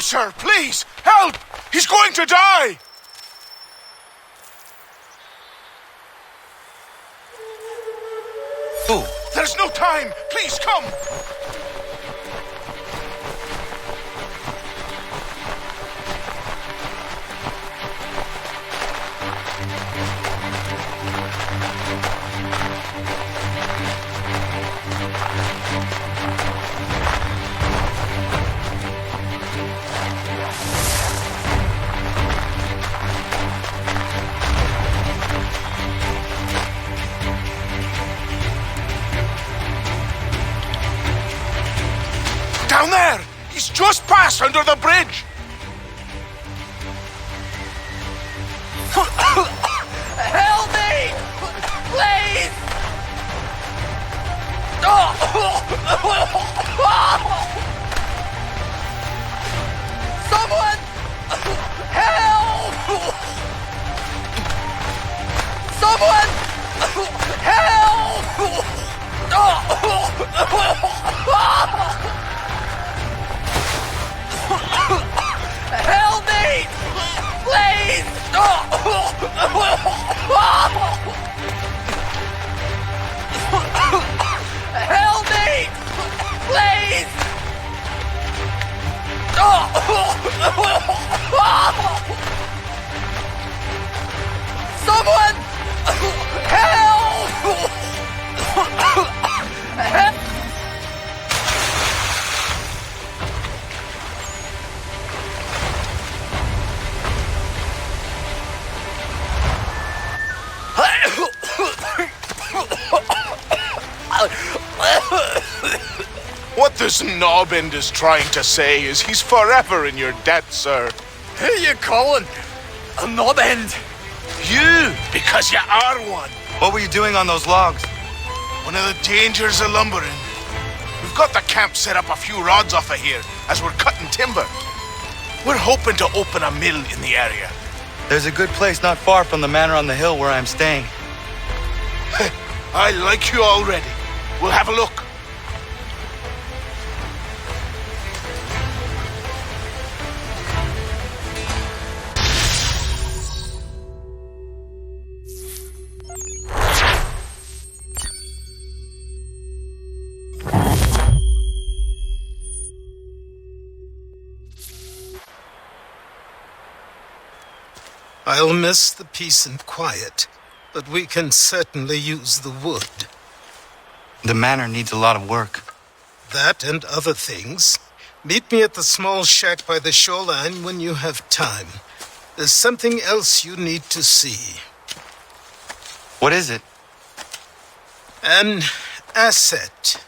Sir, please, help! He's going to die! Who? There's no time! Please, come! under the bridge! Help me! Please! Someone! Help! Someone! Help! Help me! Please! Help me! Please! Someone! Help! Help! What this knobbend is trying to say is he's forever in your debt, sir. Who you calling? A knob-end? You, because you are one. What were you doing on those logs? One of the dangers of lumbering. We've got the camp set up a few rods off of here as we're cutting timber. We're hoping to open a mill in the area. There's a good place not far from the manor on the hill where I'm staying. I like you already. We'll have a look. I'll miss the peace and quiet, but we can certainly use the wood. The manor needs a lot of work. That and other things. Meet me at the small shack by the shoreline when you have time. There's something else you need to see. What is it? An asset.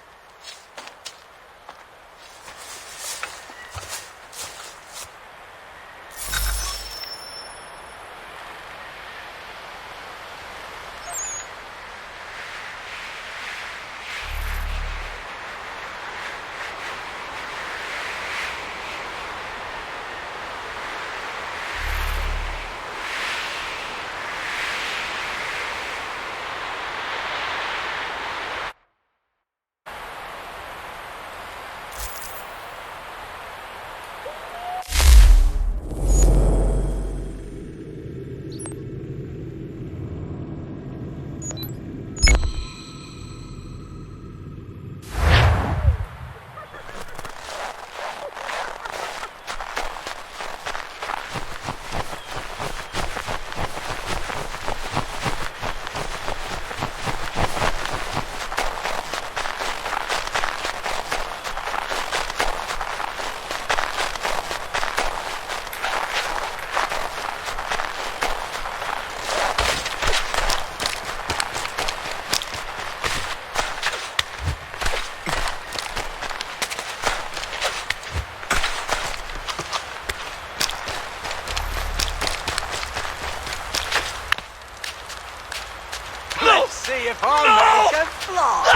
See if I make it fly.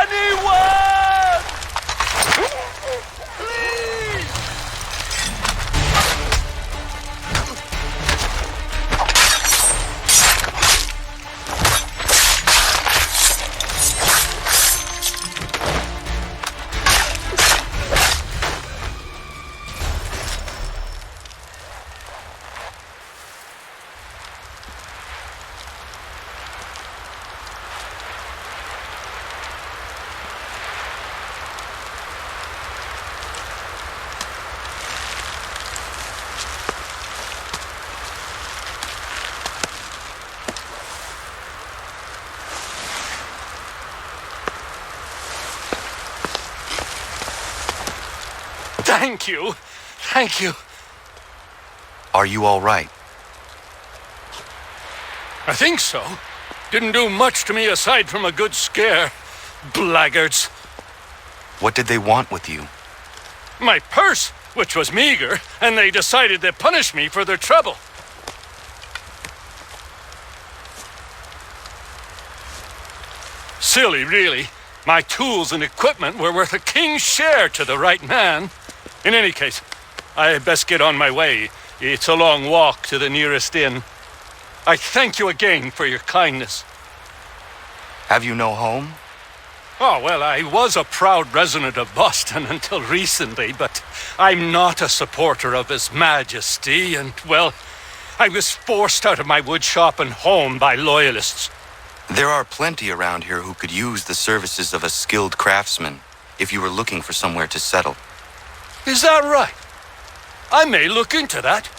Anyone! Please! Thank you. Thank you. Are you all right? I think so. Didn't do much to me aside from a good scare. Blackguards. What did they want with you? My purse, which was meager, and they decided to punish me for their trouble. Silly, really. My tools and equipment were worth a king's share to the right man. In any case, I had best get on my way. It's a long walk to the nearest inn. I thank you again for your kindness. Have you no home? Oh, well, I was a proud resident of Boston until recently, but I'm not a supporter of His Majesty, and, well, I was forced out of my woodshop and home by loyalists. There are plenty around here who could use the services of a skilled craftsman if you were looking for somewhere to settle. Is that right? I may look into that.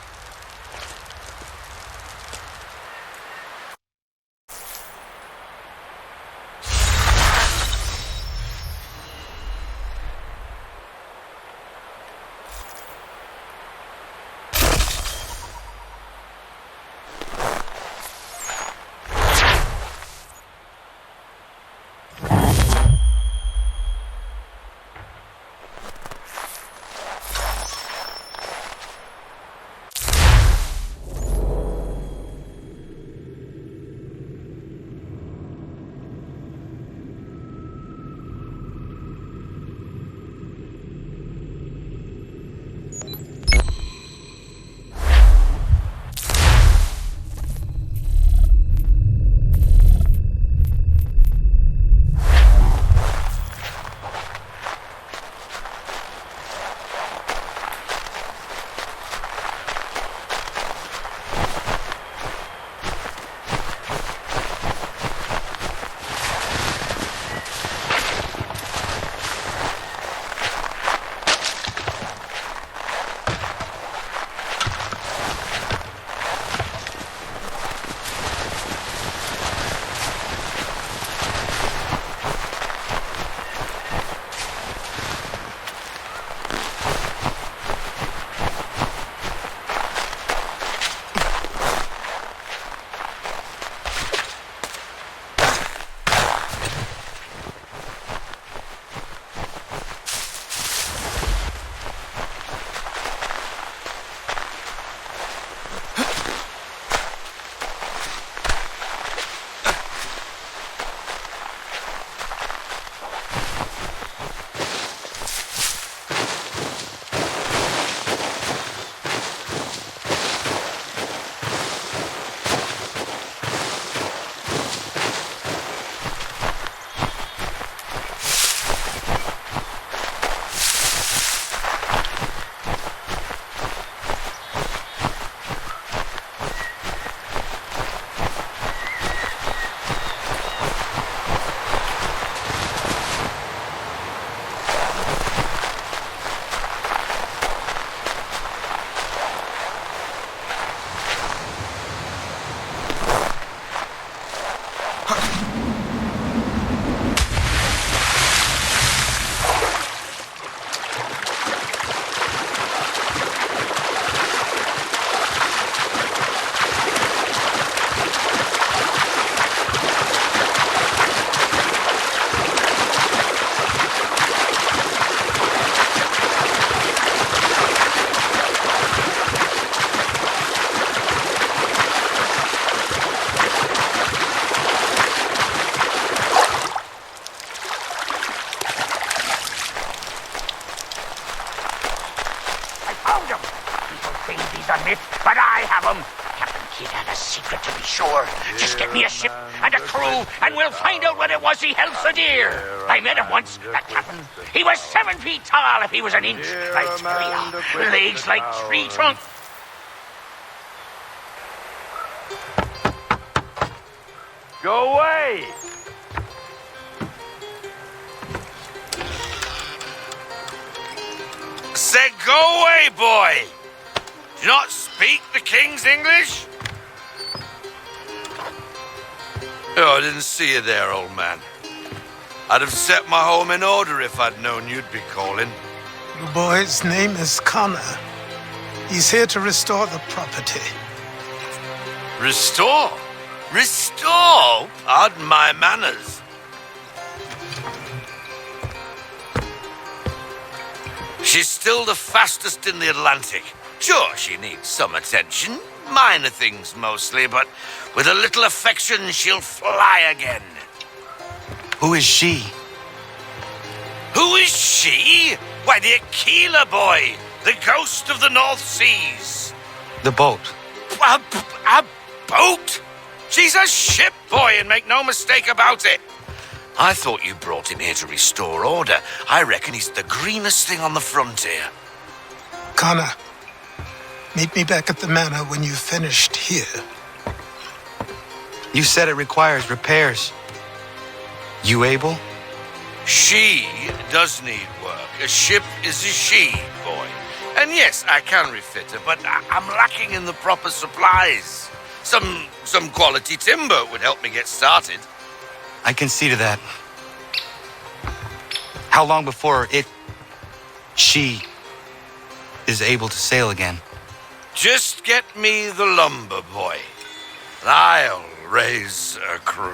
But I have them. Captain Kidd had a secret, to be sure. Just get me a ship and a crew, and we'll find out what it was he held so dear. I met him once, that captain. He was 7 feet tall if he was an inch. I tell ya, legs like tree trunks. Go away! Said go away, boy! Do you not speak the King's English? Oh, I didn't see you there, old man. I'd have set my home in order if I'd known you'd be calling. The boy's name is Connor. He's here to restore the property. Restore? Restore? Pardon my manners. She's still the fastest in the Atlantic. Sure, she needs some attention. Minor things mostly, but with a little affection, she'll fly again. Who is she? Who is she? Why, the Aquila boy, the ghost of the North Seas. The boat. A boat? She's a ship, boy, and make no mistake about it. I thought you brought him here to restore order. I reckon he's the greenest thing on the frontier. Connor, meet me back at the manor when you've finished here. You said it requires repairs. You able? She does need work. A ship is a she, boy. And yes, I can refit her, but I'm lacking in the proper supplies. Some quality timber would help me get started. I can see to that. How long before she is able to sail again? Just get me the lumber, boy. I'll raise a crew.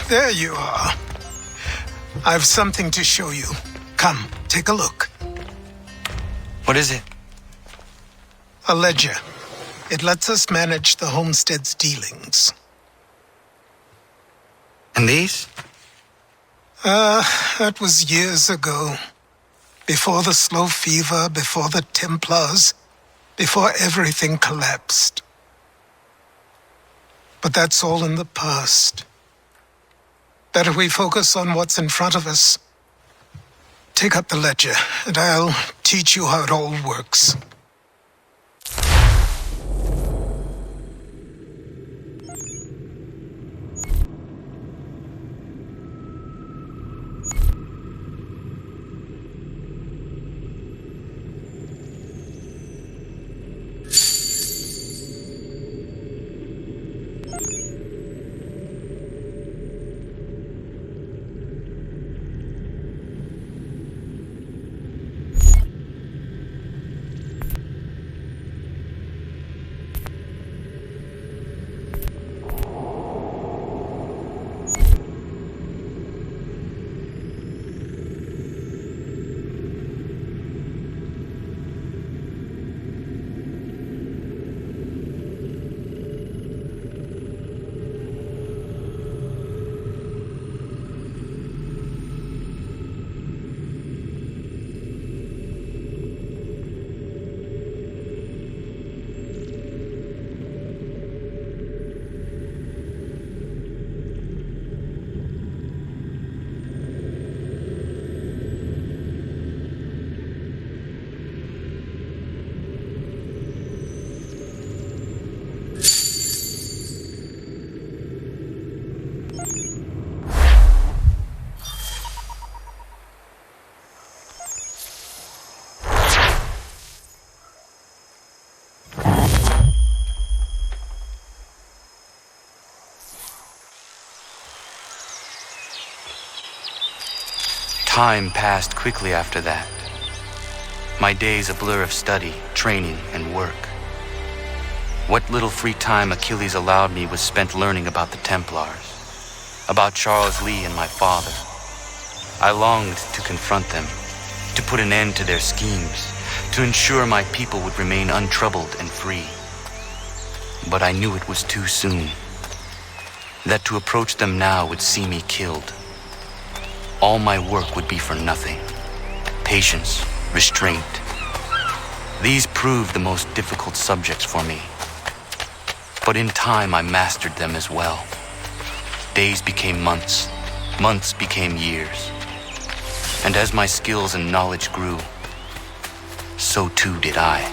There you are. I've something to show you. Come, take a look. What is it? A ledger. It lets us manage the homestead's dealings. And these? That was years ago. Before the slow fever, before the Templars, before everything collapsed. But that's all in the past. Better we focus on what's in front of us. Take up the ledger, and I'll teach you how it all works. Time passed quickly after that. My days a blur of study, training, and work. What little free time Achilles allowed me was spent learning about the Templars, about Charles Lee and my father. I longed to confront them, to put an end to their schemes, to ensure my people would remain untroubled and free. But I knew it was too soon. that to approach them now would see me killed. All my work would be for nothing. Patience, restraint. These proved the most difficult subjects for me. But in time, I mastered them as well. Days became months, months became years. And as my skills and knowledge grew, so too did I.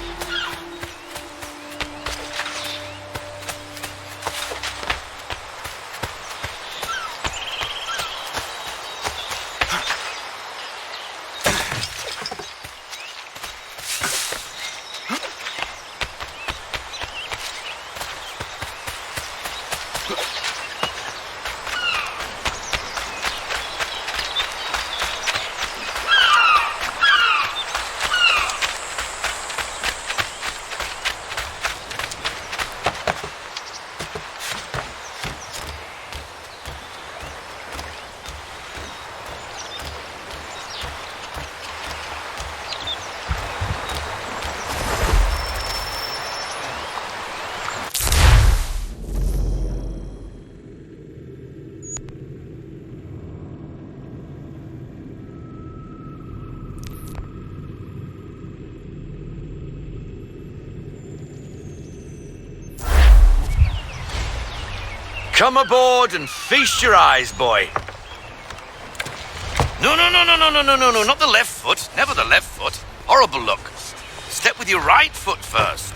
Come aboard and feast your eyes, boy. No, not the left foot. Never the left foot. Horrible look. Step with your right foot first.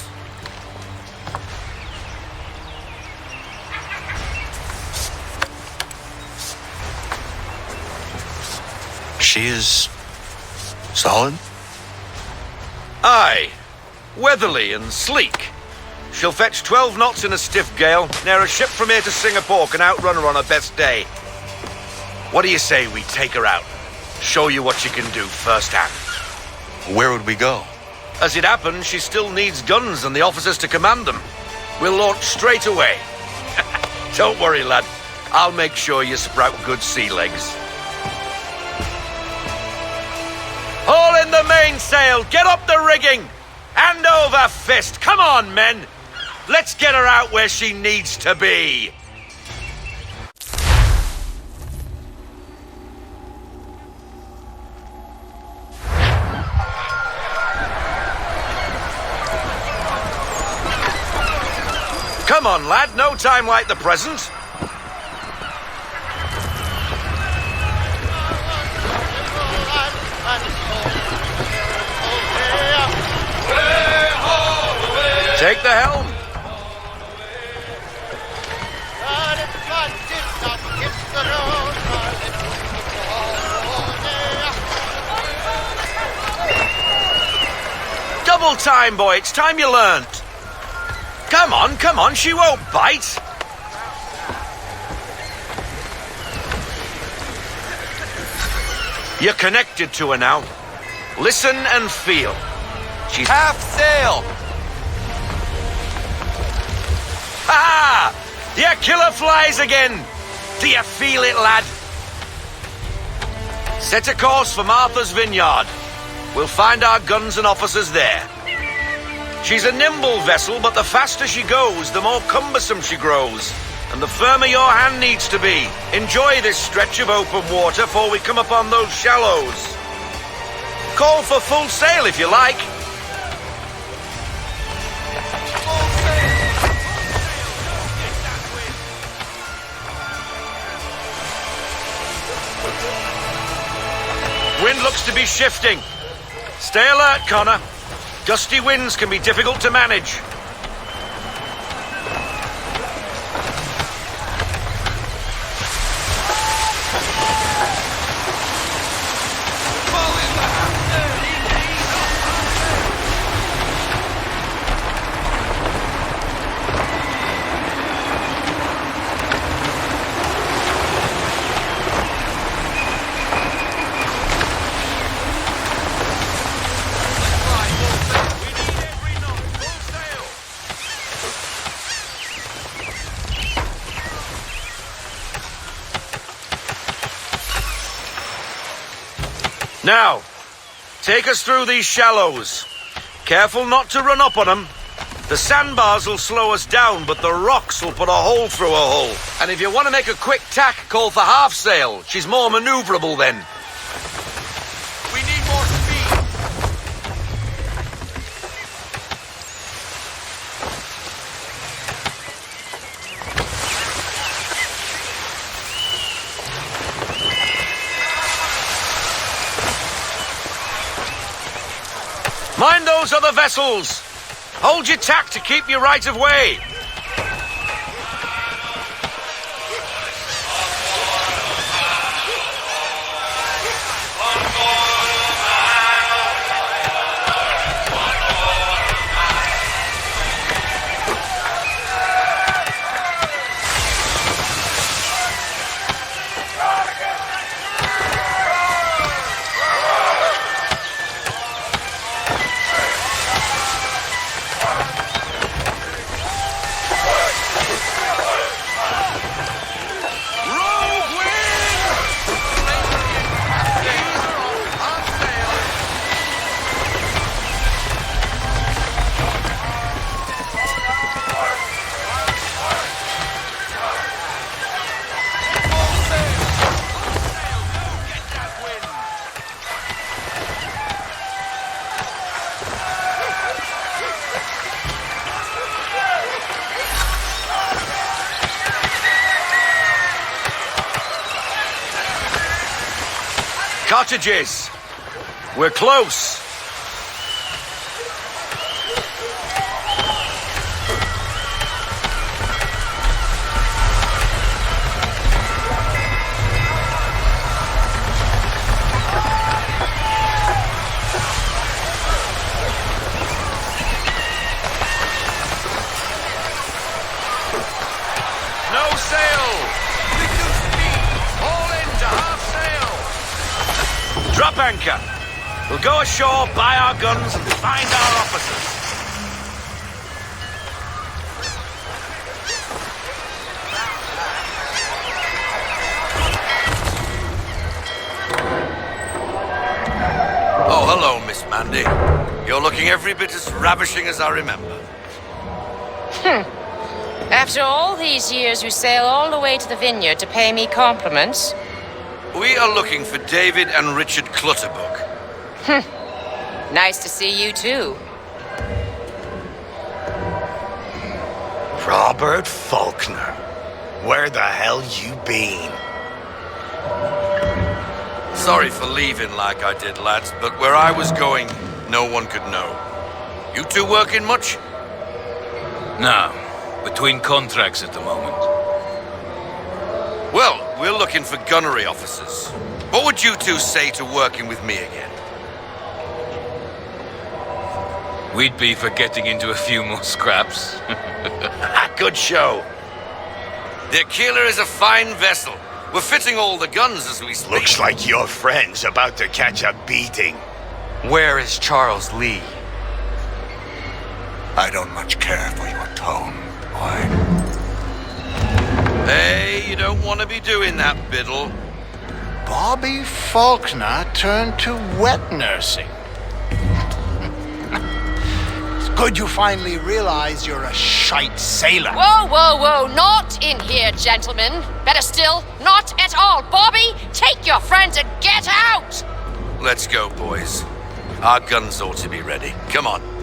She is solid? Aye. Weatherly and sleek. She'll fetch 12 knots in a stiff gale, near a ship from here to Singapore can outrun her on her best day. What do you say we take her out? Show you what she can do firsthand. Where would we go? As it happens, she still needs guns and the officers to command them. We'll launch straight away. Don't worry, lad. I'll make sure you sprout good sea legs. Haul in the mainsail! Get up the rigging! Hand over fist! Come on, men! Let's get her out where she needs to be! Come on, lad, no time like the present. Take the helm. Double time, boy. It's time you learned. Come on, she won't bite. You're connected to her now. Listen and feel. She's half sail. Ha! Your killer flies again. Do you feel it, lad? Set a course for Martha's Vineyard. We'll find our guns and officers there. She's a nimble vessel, but the faster she goes, the more cumbersome she grows. And the firmer your hand needs to be. Enjoy this stretch of open water before we come upon those shallows. Call for full sail if you like. Wind looks to be shifting. Stay alert, Connor. Gusty winds can be difficult to manage. Now, take us through these shallows. Careful not to run up on them. The sandbars will slow us down, but the rocks will put a hole through a hull. And if you want to make a quick tack, call for half sail. She's more maneuverable then. We need more speed. Mind those other vessels! Hold your tack to keep your right of way! Cottages! We're close! No sail! Reduce speed! All in to half sail! Drop anchor! We'll go ashore, buy our guns, and find our officers. Oh, hello, Miss Mandy. You're looking every bit as ravishing as I remember. After all these years, you sail all the way to the vineyard to pay me compliments? We are looking for David and Richard Clutterbuck. Nice to see you, too. Robert Faulkner. Where the hell you been? Sorry for leaving like I did, lads, but where I was going, no one could know. You two working much? No. Between contracts at the moment. Well, we're looking for gunnery officers. What would you two say to working with me again? We'd be for getting into a few more scraps. Good show. The Aquila is a fine vessel. We're fitting all the guns as we speak. Looks like your friend's about to catch a beating. Where is Charles Lee? I don't much care for your tone, boy. Hey, you don't want to be doing that, Biddle. Bobby Faulkner turned to wet nursing. It's good you finally realize you're a shite sailor. Whoa, whoa, whoa, not in here, gentlemen. Better still, not at all. Bobby, take your friends and get out! Let's go, boys. Our guns ought to be ready. Come on.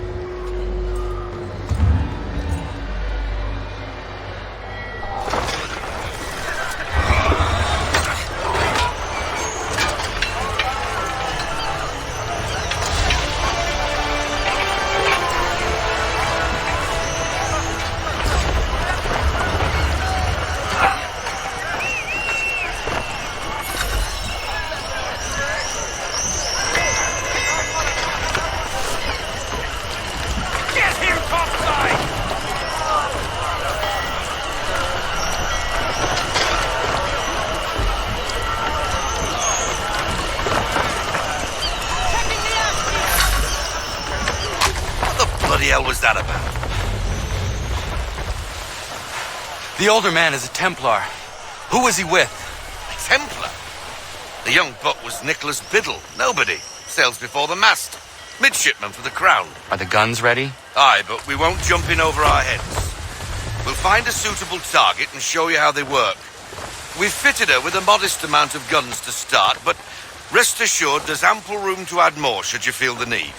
What was that about? The older man is a Templar. Who was he with? A Templar? The young buck was Nicholas Biddle. Nobody. Sails before the mast. Midshipman for the Crown. Are the guns ready? Aye, but we won't jump in over our heads. We'll find a suitable target and show you how they work. We've fitted her with a modest amount of guns to start, but rest assured there's ample room to add more should you feel the need.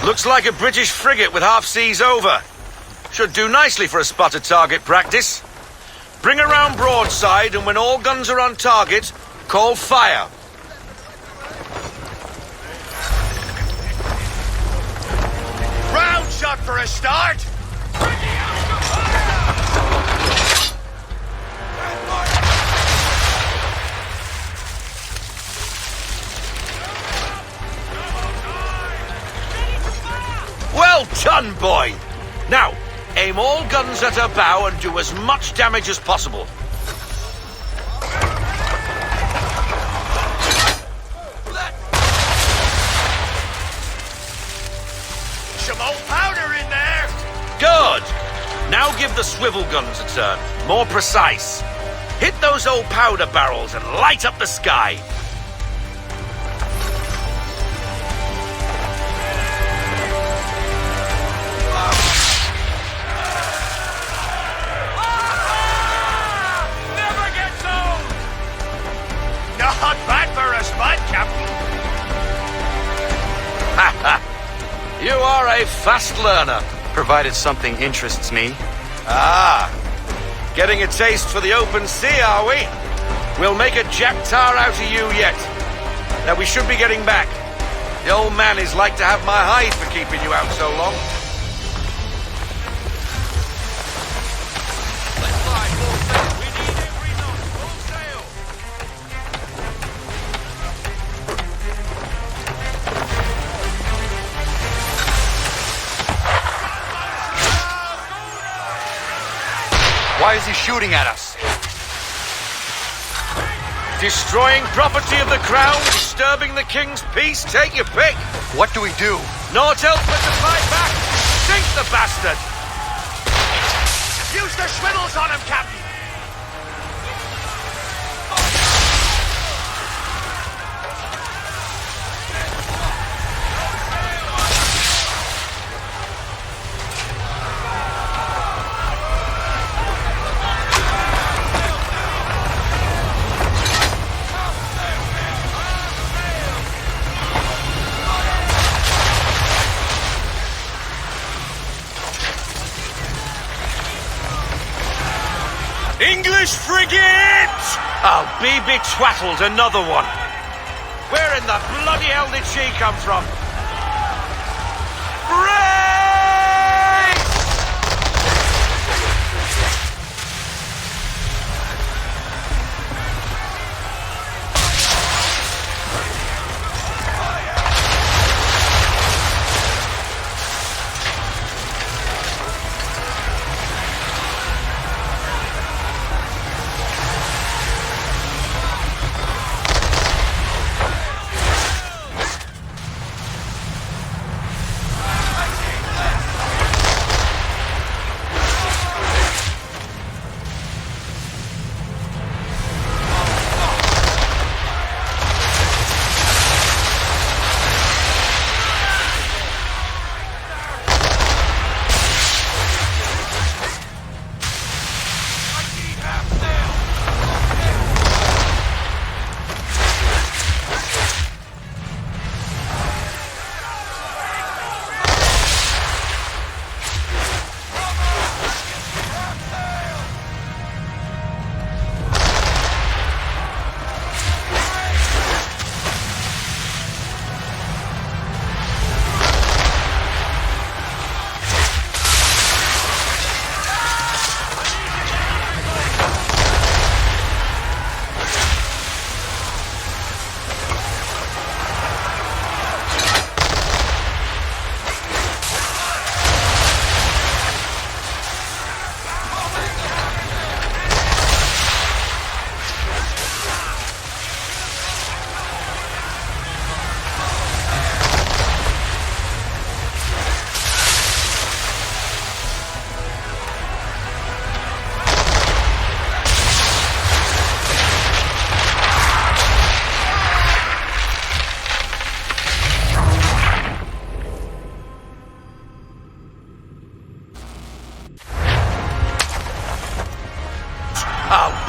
Looks like a British frigate with half seas over. Should do nicely for a spotted target practice. Bring her round broadside, and when all guns are on target, call fire. Round shot for a start! Well done, boy! Now, aim all guns at her bow and do as much damage as possible. Some old powder in there! Good! Now give the swivel guns a turn. More precise. Hit those old powder barrels and light up the sky. Not bad for a spot, Captain. You are a fast learner. Provided something interests me. Ah, getting a taste for the open sea, are we? We'll make a jack tar out of you yet. Now we should be getting back. The old man is like to have my hide for keeping you out so long. Why is he shooting at us? Destroying property of the crown, disturbing the king's peace, take your pick. What do we do? Naught else but to fight back. Sink the bastard! Use the swivels on him, Captain! English frigate! Oh, be betwattled, another one. Where in the bloody hell did she come from?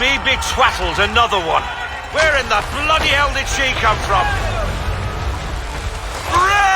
BB Twattle's another one. Where in the bloody hell did she come from? Race!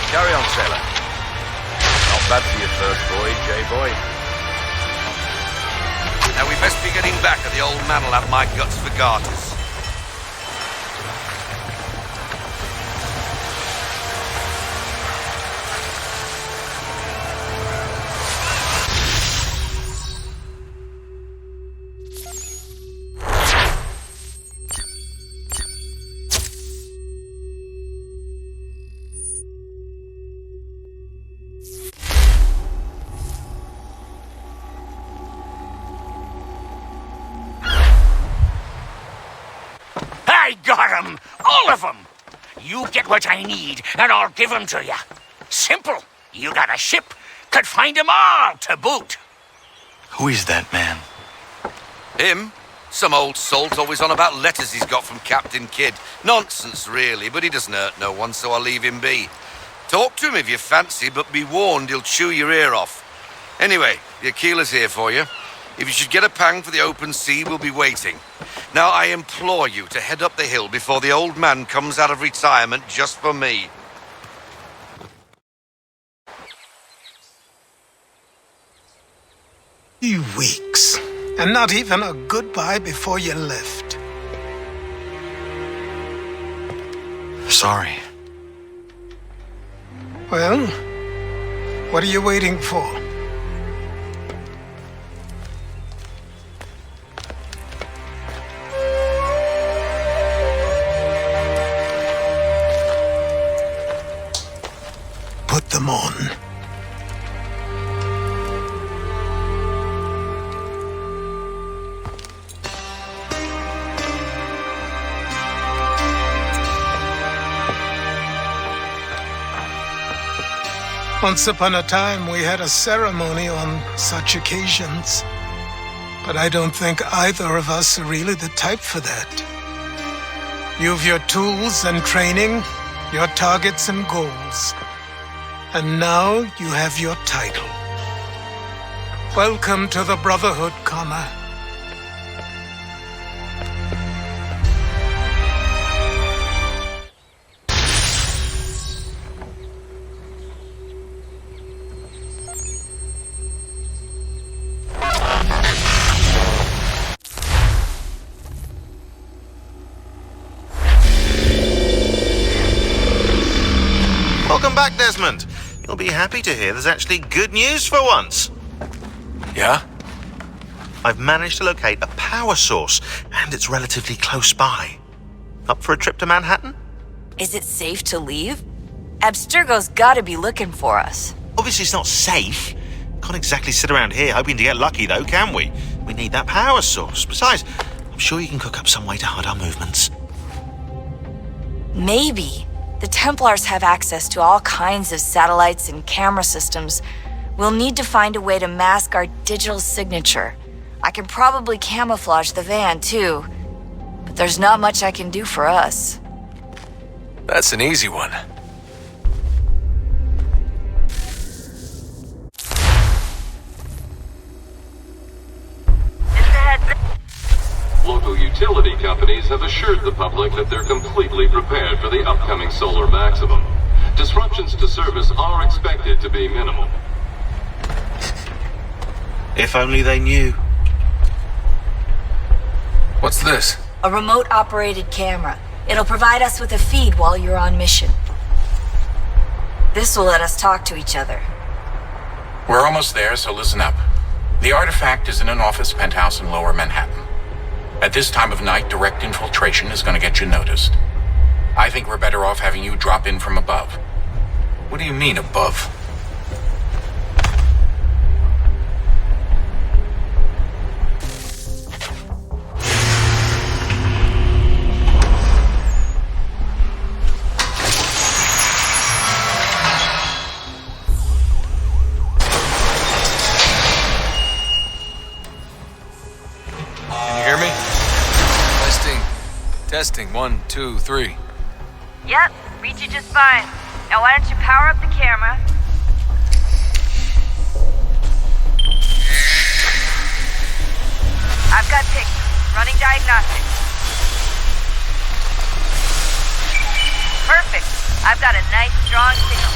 Carry on, sailor. Not bad for your first voyage, eh, boy? Now we best be getting back, or the old man'll have my guts for garters. I got 'em! All of 'em! You get what I need, and I'll give 'em to you. Simple. You got a ship, could find 'em all to boot. Who is that man? Him? Some old salt always on about letters he's got from Captain Kidd. Nonsense, really, but he doesn't hurt no one, so I'll leave him be. Talk to him if you fancy, but be warned he'll chew your ear off. Anyway, the Aquilah's here for you. If you should get a pang for the open sea, we'll be waiting. Now, I implore you to head up the hill before the old man comes out of retirement just for me. 3 weeks, and not even a goodbye before you left. Sorry. Well, what are you waiting for? Put them on. Once upon a time, we had a ceremony on such occasions. But I don't think either of us are really the type for that. You've your tools and training, your targets and goals. And now you have your title. Welcome to the Brotherhood, Connor. Welcome back, Desmond. You'll be happy to hear there's actually good news for once. Yeah? I've managed to locate a power source, and it's relatively close by. Up for a trip to Manhattan? Is it safe to leave? Abstergo's gotta be looking for us. Obviously it's not safe. Can't exactly sit around here hoping to get lucky, though, can we? We need that power source. Besides, I'm sure you can cook up some way to hide our movements. Maybe. The Templars have access to all kinds of satellites and camera systems. We'll need to find a way to mask our digital signature. I can probably camouflage the van, too. But there's not much I can do for us. That's an easy one. Local utility companies have assured the public that they're completely prepared for the upcoming solar maximum. Disruptions to service are expected to be minimal. If only they knew. What's this? A remote-operated camera. It'll provide us with a feed while you're on mission. This will let us talk to each other. We're almost there, so listen up. The artifact is in an office penthouse in Lower Manhattan. At this time of night, direct infiltration is going to get you noticed. I think we're better off having you drop in from above. What do you mean, above? Testing, 1, 2, 3. Yep, read you just fine. Now why don't you power up the camera? I've got pictures. Running diagnostics. Perfect. I've got a nice, strong signal.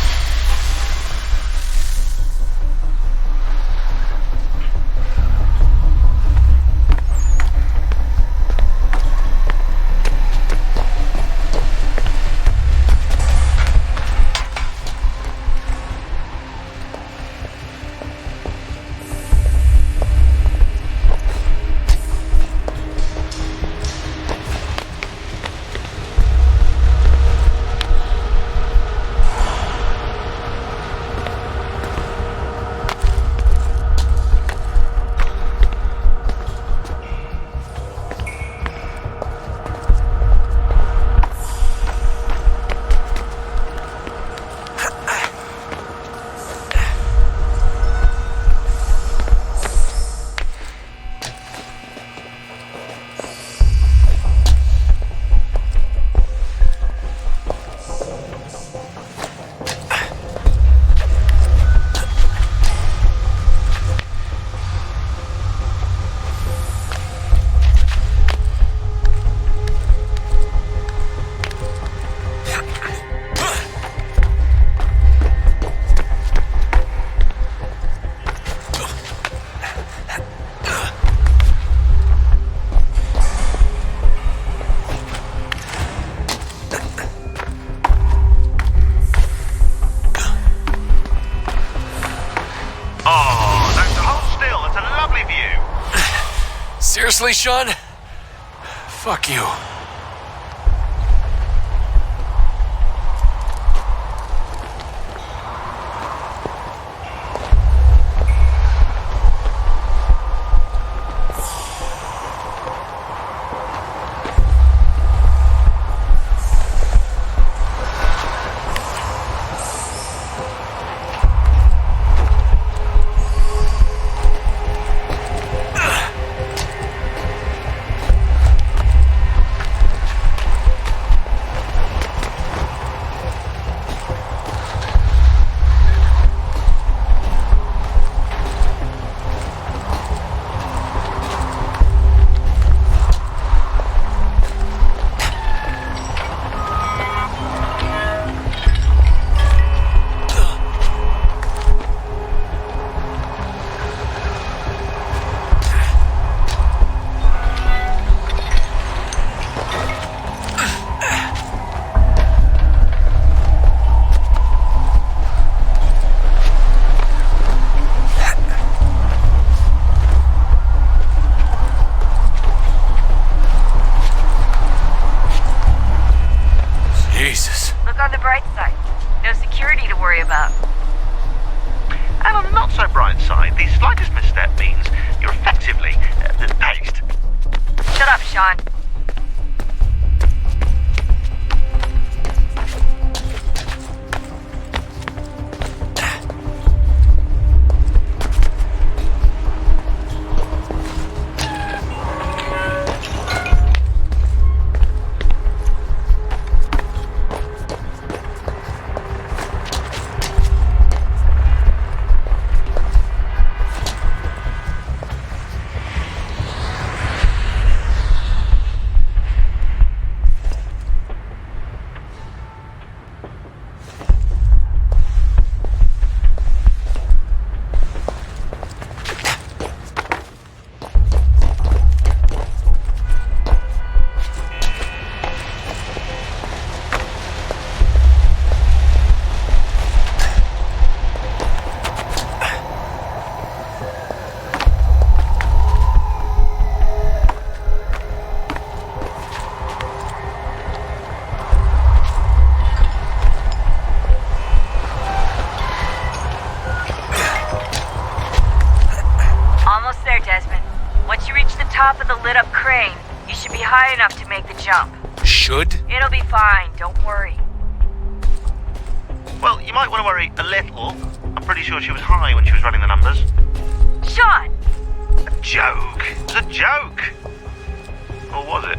Seriously, Sean? Fuck you. On the bright side. No security to worry about. And on the not so bright side, the slightest misstep means you're effectively paced. Shut up, Sean. train. You should be high enough to make the jump. Should? It'll be fine, don't worry. Well, you might want to worry a little. I'm pretty sure she was high when she was running the numbers. Sean! A joke. It was a joke. Or was it?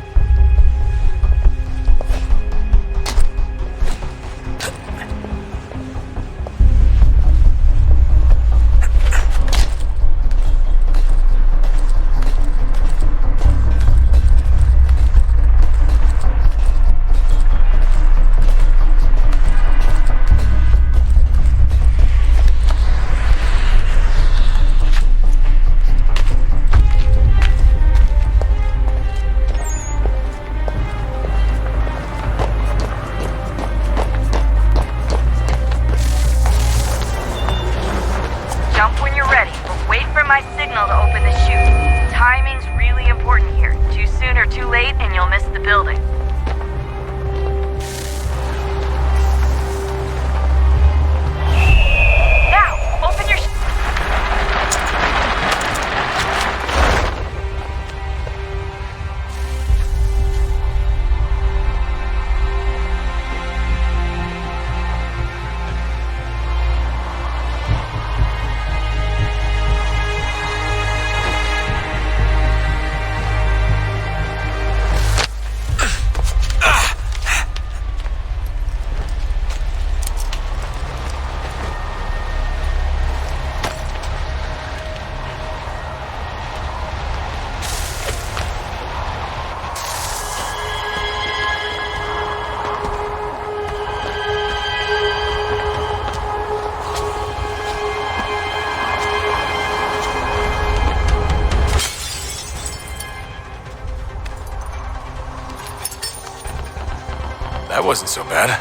That wasn't so bad.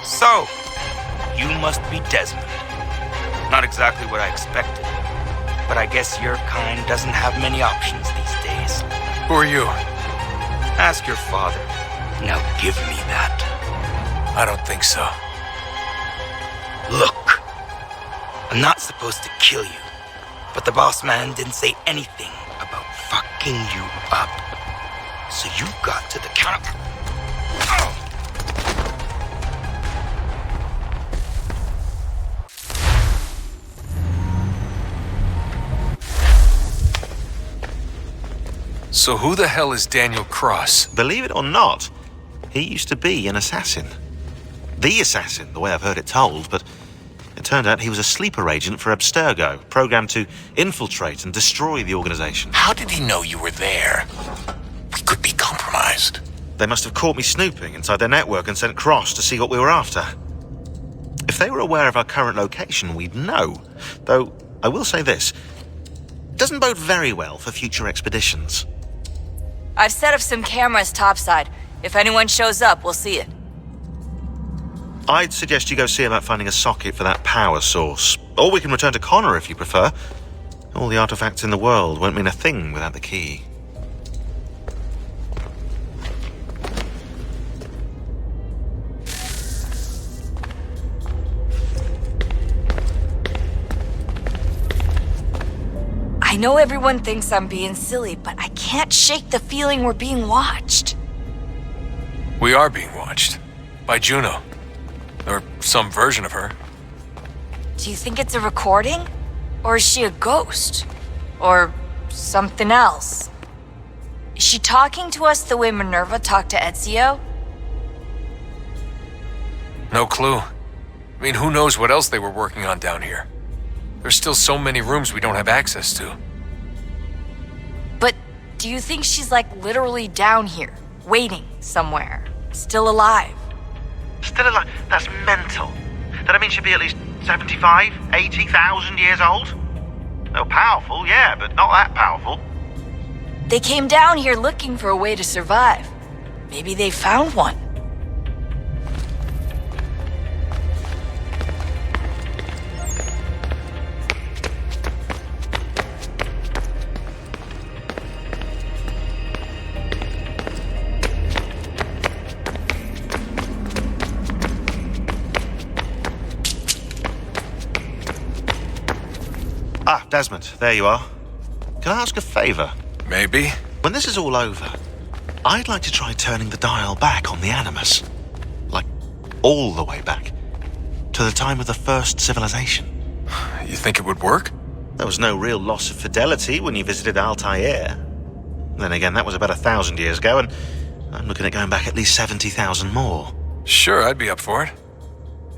So, you must be Desmond. Not exactly what I expected, but I guess your kind doesn't have many options these days. Who are you? Ask your father. Now give me that. I don't think so. Look, I'm not supposed to kill you, but the boss man didn't say anything about fucking you up. So you got to the counter. So who the hell is Daniel Cross? Believe it or not, he used to be an assassin. The assassin, the way I've heard it told, but it turned out he was a sleeper agent for Abstergo, programmed to infiltrate and destroy the organization. How did he know you were there? We could be compromised. They must have caught me snooping inside their network and sent Cross to see what we were after. If they were aware of our current location, we'd know. Though, I will say this, it doesn't bode very well for future expeditions. I've set up some cameras topside. If anyone shows up, we'll see it. I'd suggest you go see about finding a socket for that power source. Or we can return to Connor if you prefer. All the artifacts in the world won't mean a thing without the key. I know everyone thinks I'm being silly, but I can't shake the feeling we're being watched. We are being watched. By Juno. Or some version of her. Do you think it's a recording? Or is she a ghost? Or something else? Is she talking to us the way Minerva talked to ACIII? No clue. I mean, who knows what else they were working on down here? There's still so many rooms we don't have access to. But do you think she's like literally down here, waiting somewhere, still alive? Still alive? That's mental. That means she'd be at least 75, 80,000 years old? They're powerful, yeah, but not that powerful. They came down here looking for a way to survive. Maybe they found one. Ah, Desmond, there you are. Can I ask a favor? Maybe. When this is all over, I'd like to try turning the dial back on the Animus. Like, all the way back. To the time of the first civilization. You think it would work? There was no real loss of fidelity when you visited Altair. Then again, that was about 1,000 years ago, and I'm looking at going back at least 70,000 more. Sure, I'd be up for it.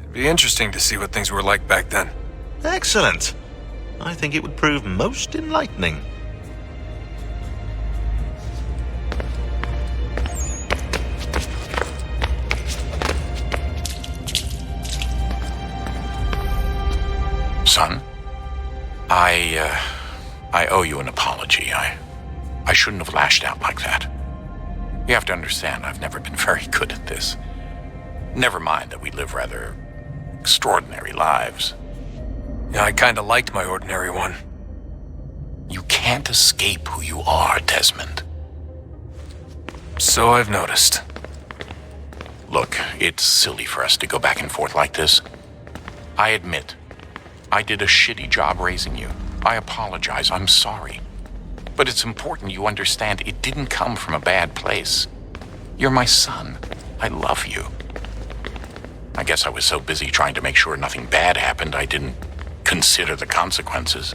It'd be interesting to see what things were like back then. Excellent. I think it would prove most enlightening. Son, I owe you an apology. I shouldn't have lashed out like that. You have to understand, I've never been very good at this. Never mind that we live rather extraordinary lives. Yeah, I kinda liked my ordinary one. You can't escape who you are, Desmond. So I've noticed. Look, it's silly for us to go back and forth like this. I admit, I did a shitty job raising you. I apologize, I'm sorry. But it's important you understand it didn't come from a bad place. You're my son. I love you. I guess I was so busy trying to make sure nothing bad happened, I didn't consider the consequences.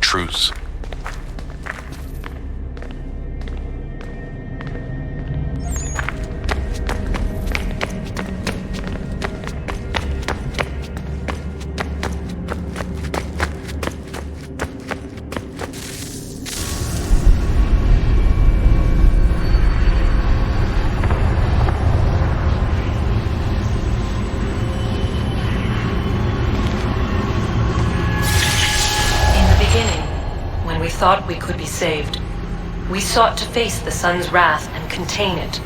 Truce. Thought we could be saved. We sought to face the sun's wrath and contain it.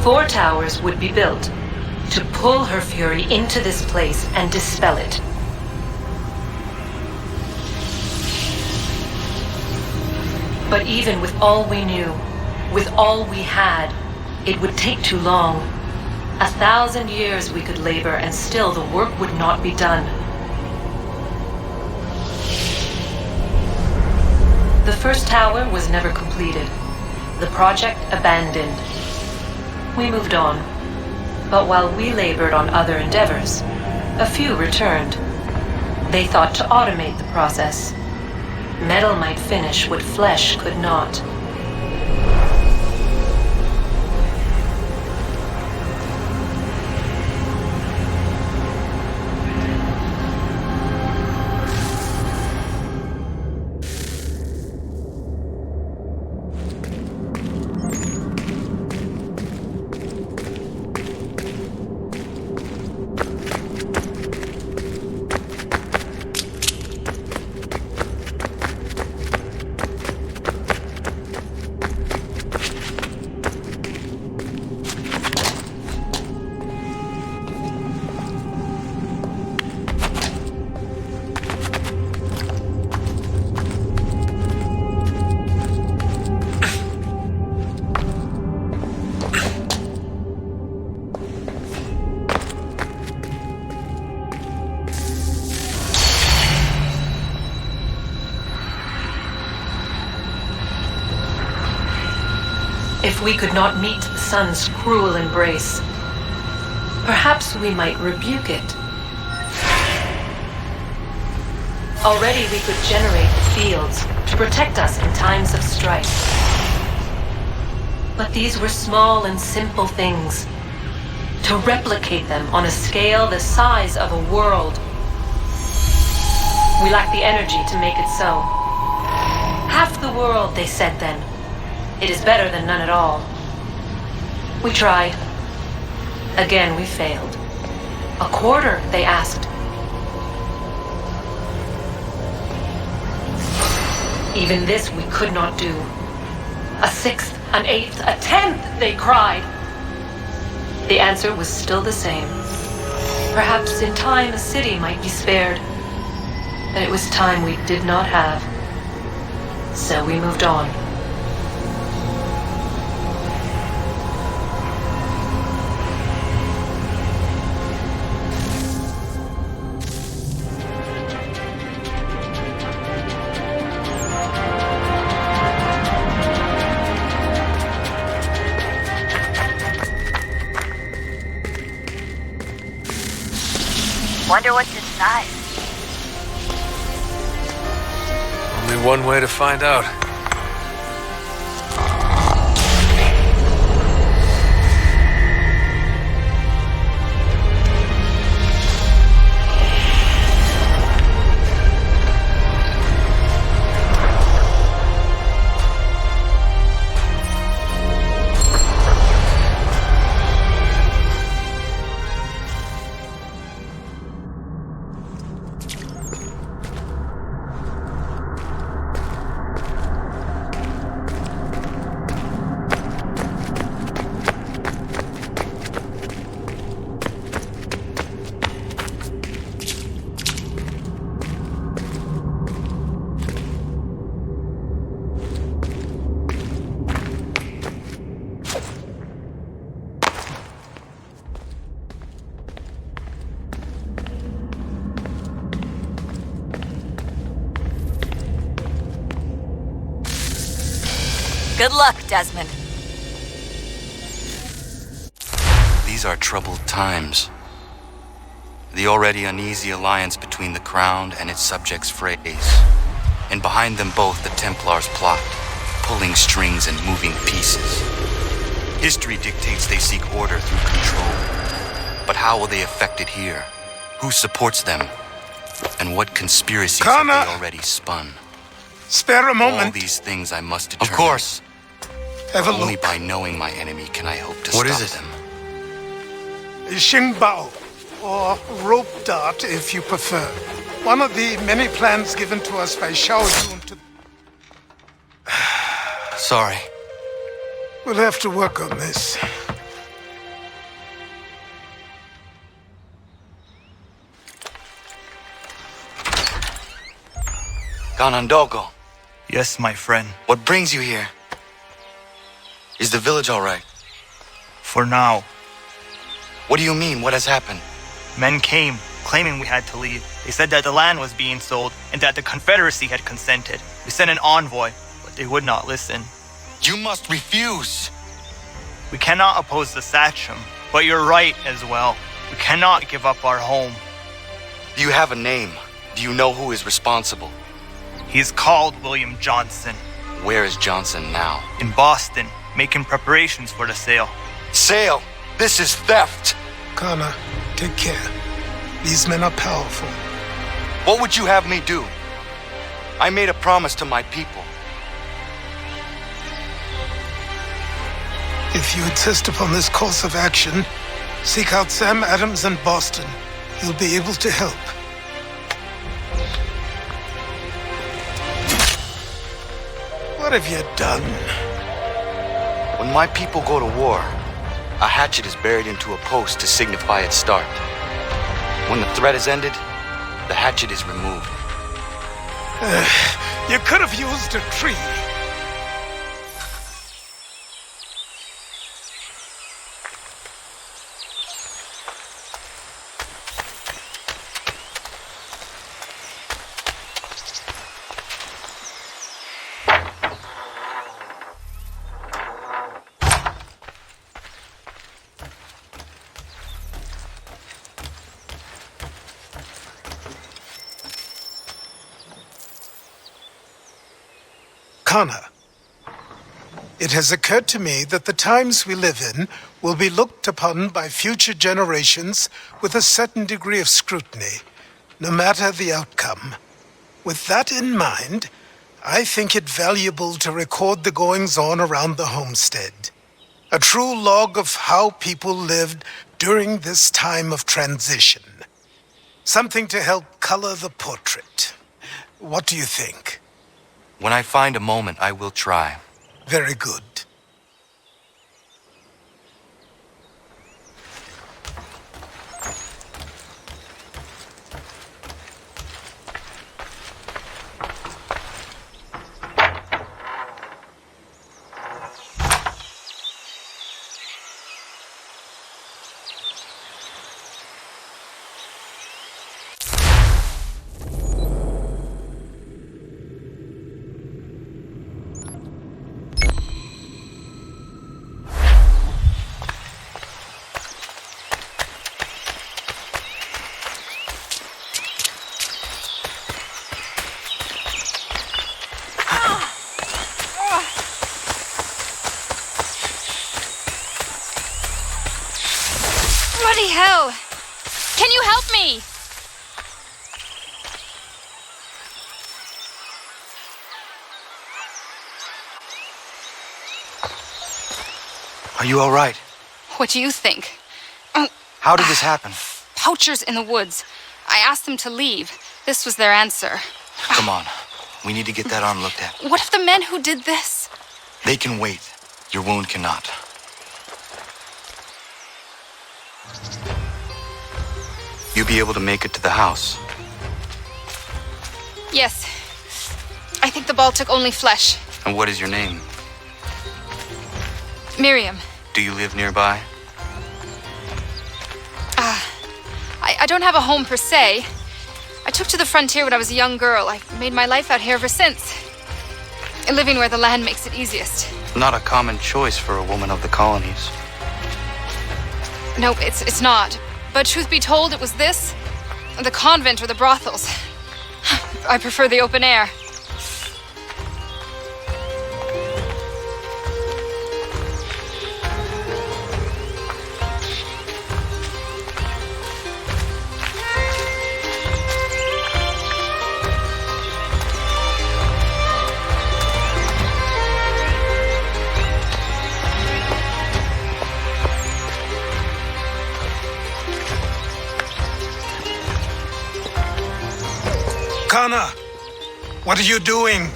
4 towers would be built to pull her fury into this place and dispel it. But even with all we knew, with all we had, it would take too long. 1,000 years we could labor and still the work would not be done. The first tower was never completed. The project abandoned. We moved on. But while we labored on other endeavors, a few returned. They thought to automate the process. Metal might finish what flesh could not. If we could not meet the sun's cruel embrace, perhaps we might rebuke it. Already we could generate the fields to protect us in times of strife. But these were small and simple things. To replicate them on a scale the size of a world, we lack the energy to make it so. Half the world, they said then. It is better than none at all. We tried. Again, we failed. A quarter, they asked. Even this we could not do. A 1/6, an 1/8, a 1/10, they cried. The answer was still the same. Perhaps in time a city might be spared. But it was time we did not have. So we moved on. Wonder what's inside. Only one way to find out. Good luck, Desmond. These are troubled times. The already uneasy alliance between the Crown and its subjects frays. And behind them both the Templars plot, pulling strings and moving pieces. History dictates they seek order through control. But how will they affect it here? Who supports them? And what conspiracies have they already spun? Spare a moment. All these things I must determine. Of course. Have a Only look. by knowing my enemy can I hope to What stop is it? them. Xingbao, or rope dart if you prefer. One of the many plans given to us by Xiao Yun to... Sorry. We'll have to work on this. Ganondogo, Yes, my friend. what brings you here? Is the village all right? For now. What do you mean? What has happened? Men came, claiming we had to leave. They said that the land was being sold and that the Confederacy had consented. We sent an envoy, but they would not listen. You must refuse. We cannot oppose the Sachem, but you're right as well. We cannot give up our home. Do you have a name? Do you know who is responsible? He's called William Johnson. Where is Johnson now? In Boston, making preparations for the sale. Sale! This is theft! Kana, take care. These men are powerful. What would you have me do? I made a promise to my people. If you insist upon this course of action, seek out Sam Adams in Boston. He'll be able to help. What have you done? When my people go to war, a hatchet is buried into a post to signify its start. When the threat is ended, the hatchet is removed. You could have used a tree. Kana, it has occurred to me that the times we live in will be looked upon by future generations with a certain degree of scrutiny, no matter the outcome. With that in mind, I think it valuable to record the goings-on around the homestead. A true log of how people lived during this time of transition. Something to help color the portrait. What do you think? When I find a moment, I will try. Very good. Bloody hell! Can you help me? Are you all right? What do you think? How did this happen? Poachers in the woods. I asked them to leave. This was their answer. Come on. We need to get that arm looked at. What if the men who did this? They can wait. Your wound cannot. You be able to make it to the house? Yes. I think the ball took only flesh. And what is your name? Miriam. Do you live nearby? I don't have a home per se. I took to the frontier when I was a young girl. I've made my life out here ever since. Living where the land makes it easiest. Not a common choice for a woman of the colonies. No, it's not. But truth be told, it was this, the convent or the brothels. I prefer the open air. Connor, what are you doing?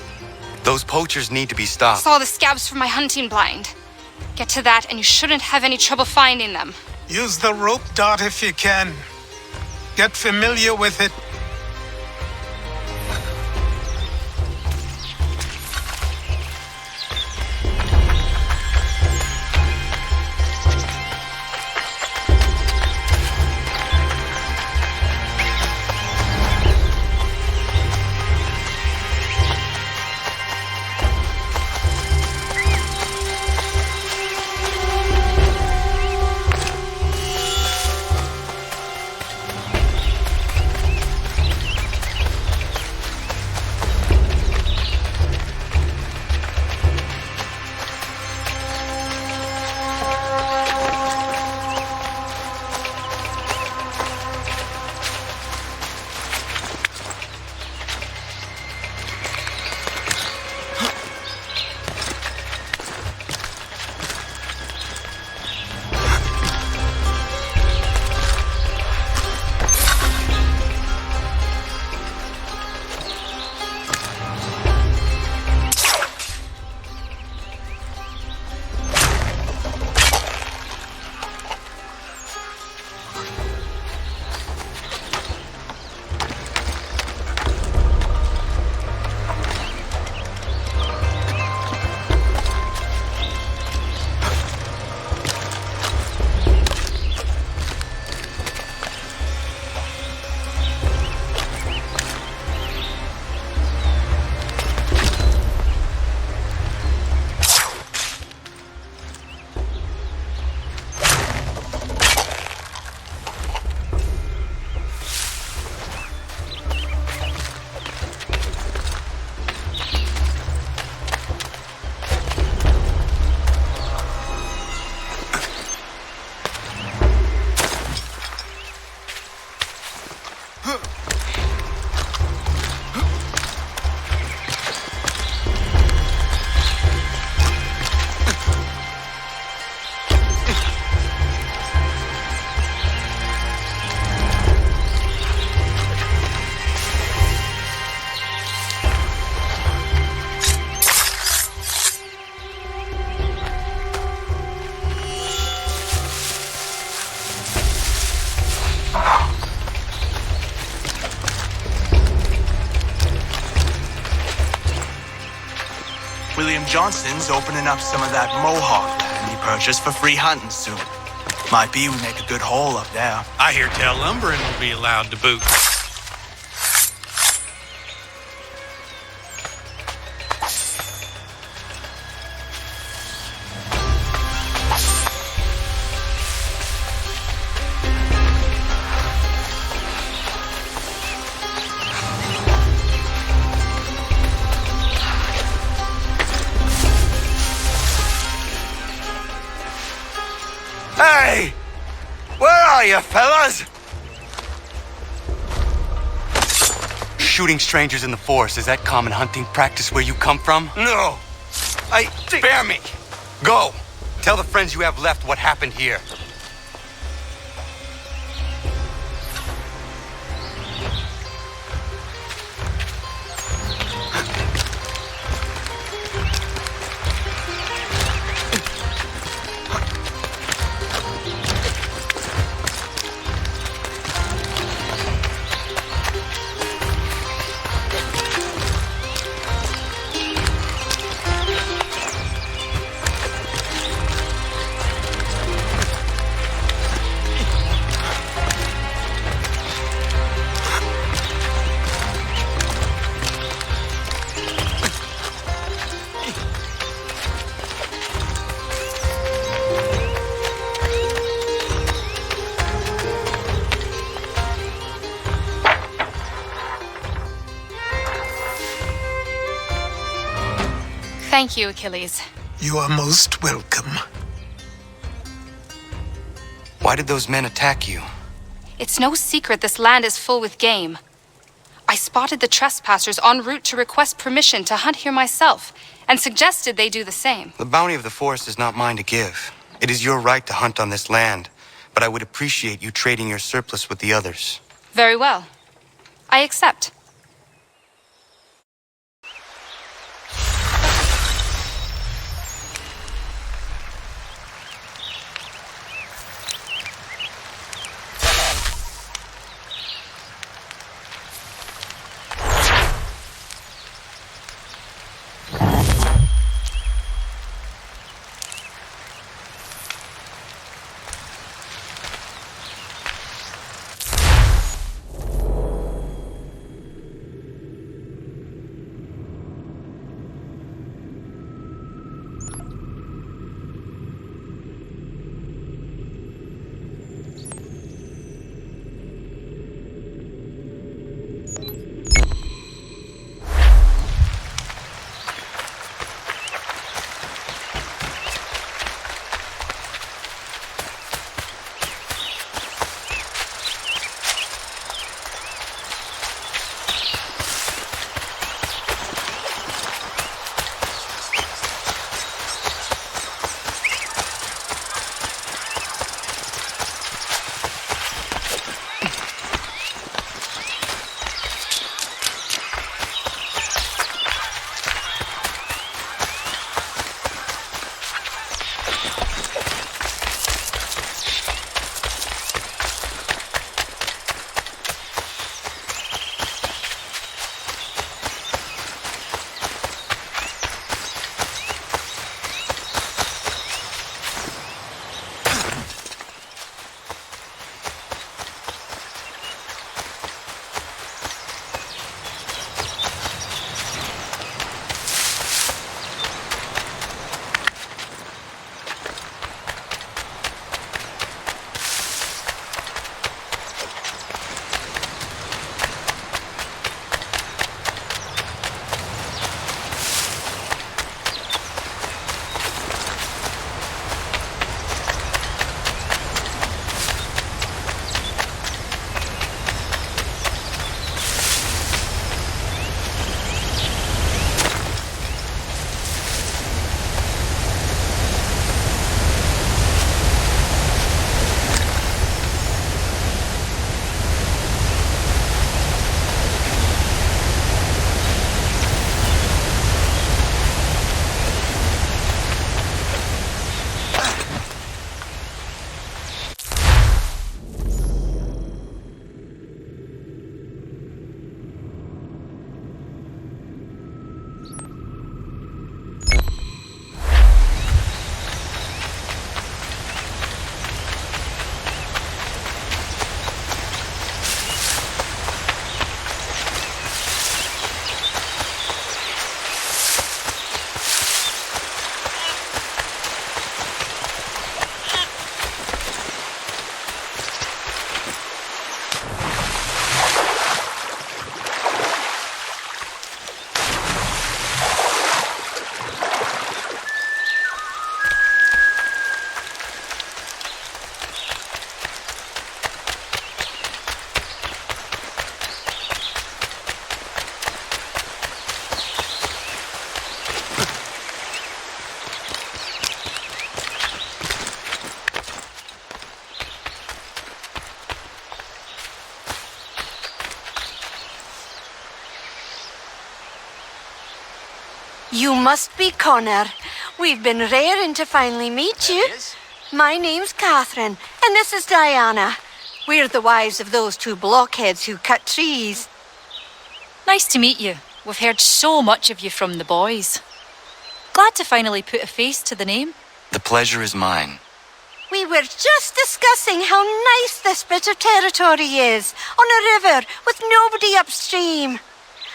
Those poachers need to be stopped. Saw the scabs from my hunting blind. Get to that and you shouldn't have any trouble finding them. Use the rope dart if you can. Get familiar with it. William Johnston's opening up some of that Mohawk land he purchased for free hunting soon. Might be we make a good haul up there. I hear tell lumbering will be allowed to boot. Hey! Where are you, fellas? Shooting strangers in the forest, is that common hunting practice where you come from? No. Spare me. Go. Tell the friends you have left what happened here. Thank you, Achilles. You are most welcome. Why did those men attack you? It's no secret this land is full with game. I spotted the trespassers en route to request permission to hunt here myself, and suggested they do the same. The bounty of the forest is not mine to give. It is your right to hunt on this land, but I would appreciate you trading your surplus with the others. Very well. I accept. You must be Connor. We've been raring to finally meet you. My name's Catherine, and this is Diana. We're the wives of those two blockheads who cut trees. Nice to meet you. We've heard so much of you from the boys. Glad to finally put a face to the name. The pleasure is mine. We were just discussing how nice this bit of territory is, on a river with nobody upstream.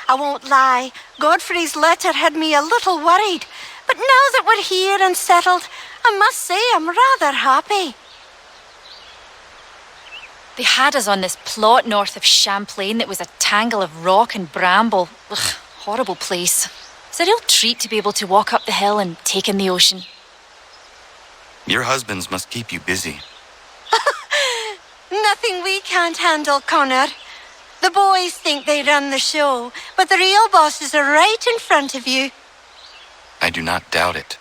I won't lie, Godfrey's letter had me a little worried, but now that we're here and settled, I must say I'm rather happy. They had us on this plot north of Champlain that was a tangle of rock and bramble. Ugh, horrible place. It's a real treat to be able to walk up the hill and take in the ocean. Your husbands must keep you busy. Nothing we can't handle, Connor. The boys think they run the show, but the real bosses are right in front of you. I do not doubt it.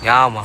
Ja, man.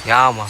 Ja, man.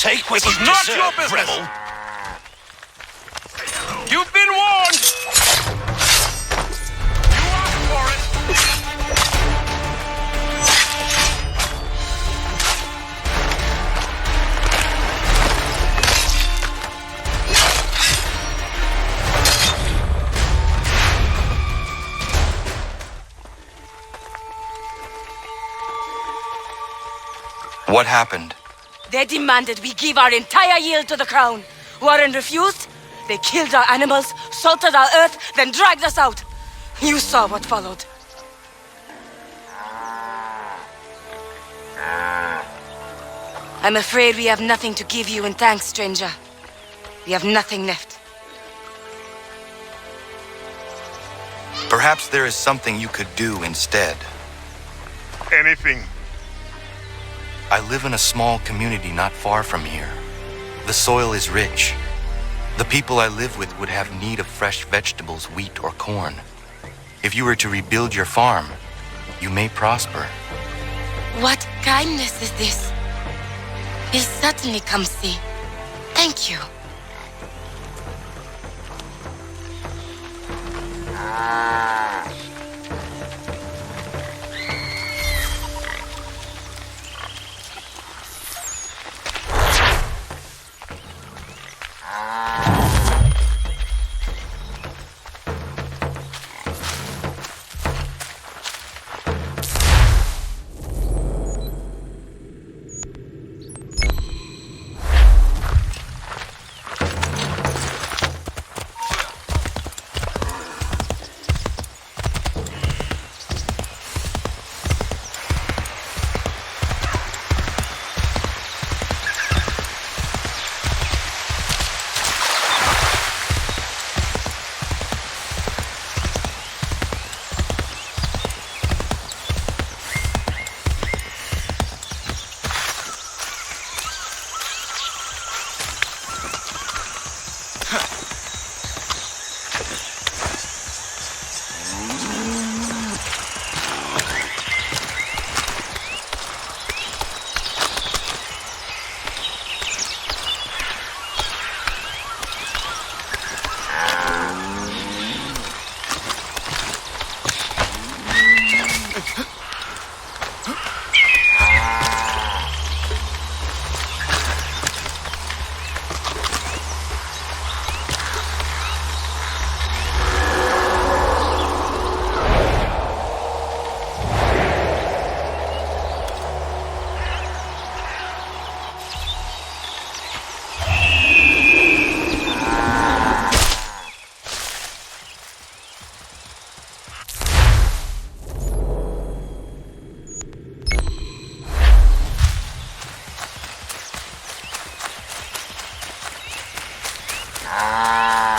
Take what you not deserve, your business. Rebel. You've been warned. You asked for it. What happened? They demanded we give our entire yield to the crown. Warren refused. They killed our animals, salted our earth, then dragged us out. You saw what followed. I'm afraid we have nothing to give you in thanks, stranger. We have nothing left. Perhaps there is something you could do instead. Anything. I live in a small community not far from here. The soil is rich. The people I live with would have need of fresh vegetables, wheat, or corn. If you were to rebuild your farm, you may prosper. What kindness is this? We'll certainly come see. Thank you. Ah.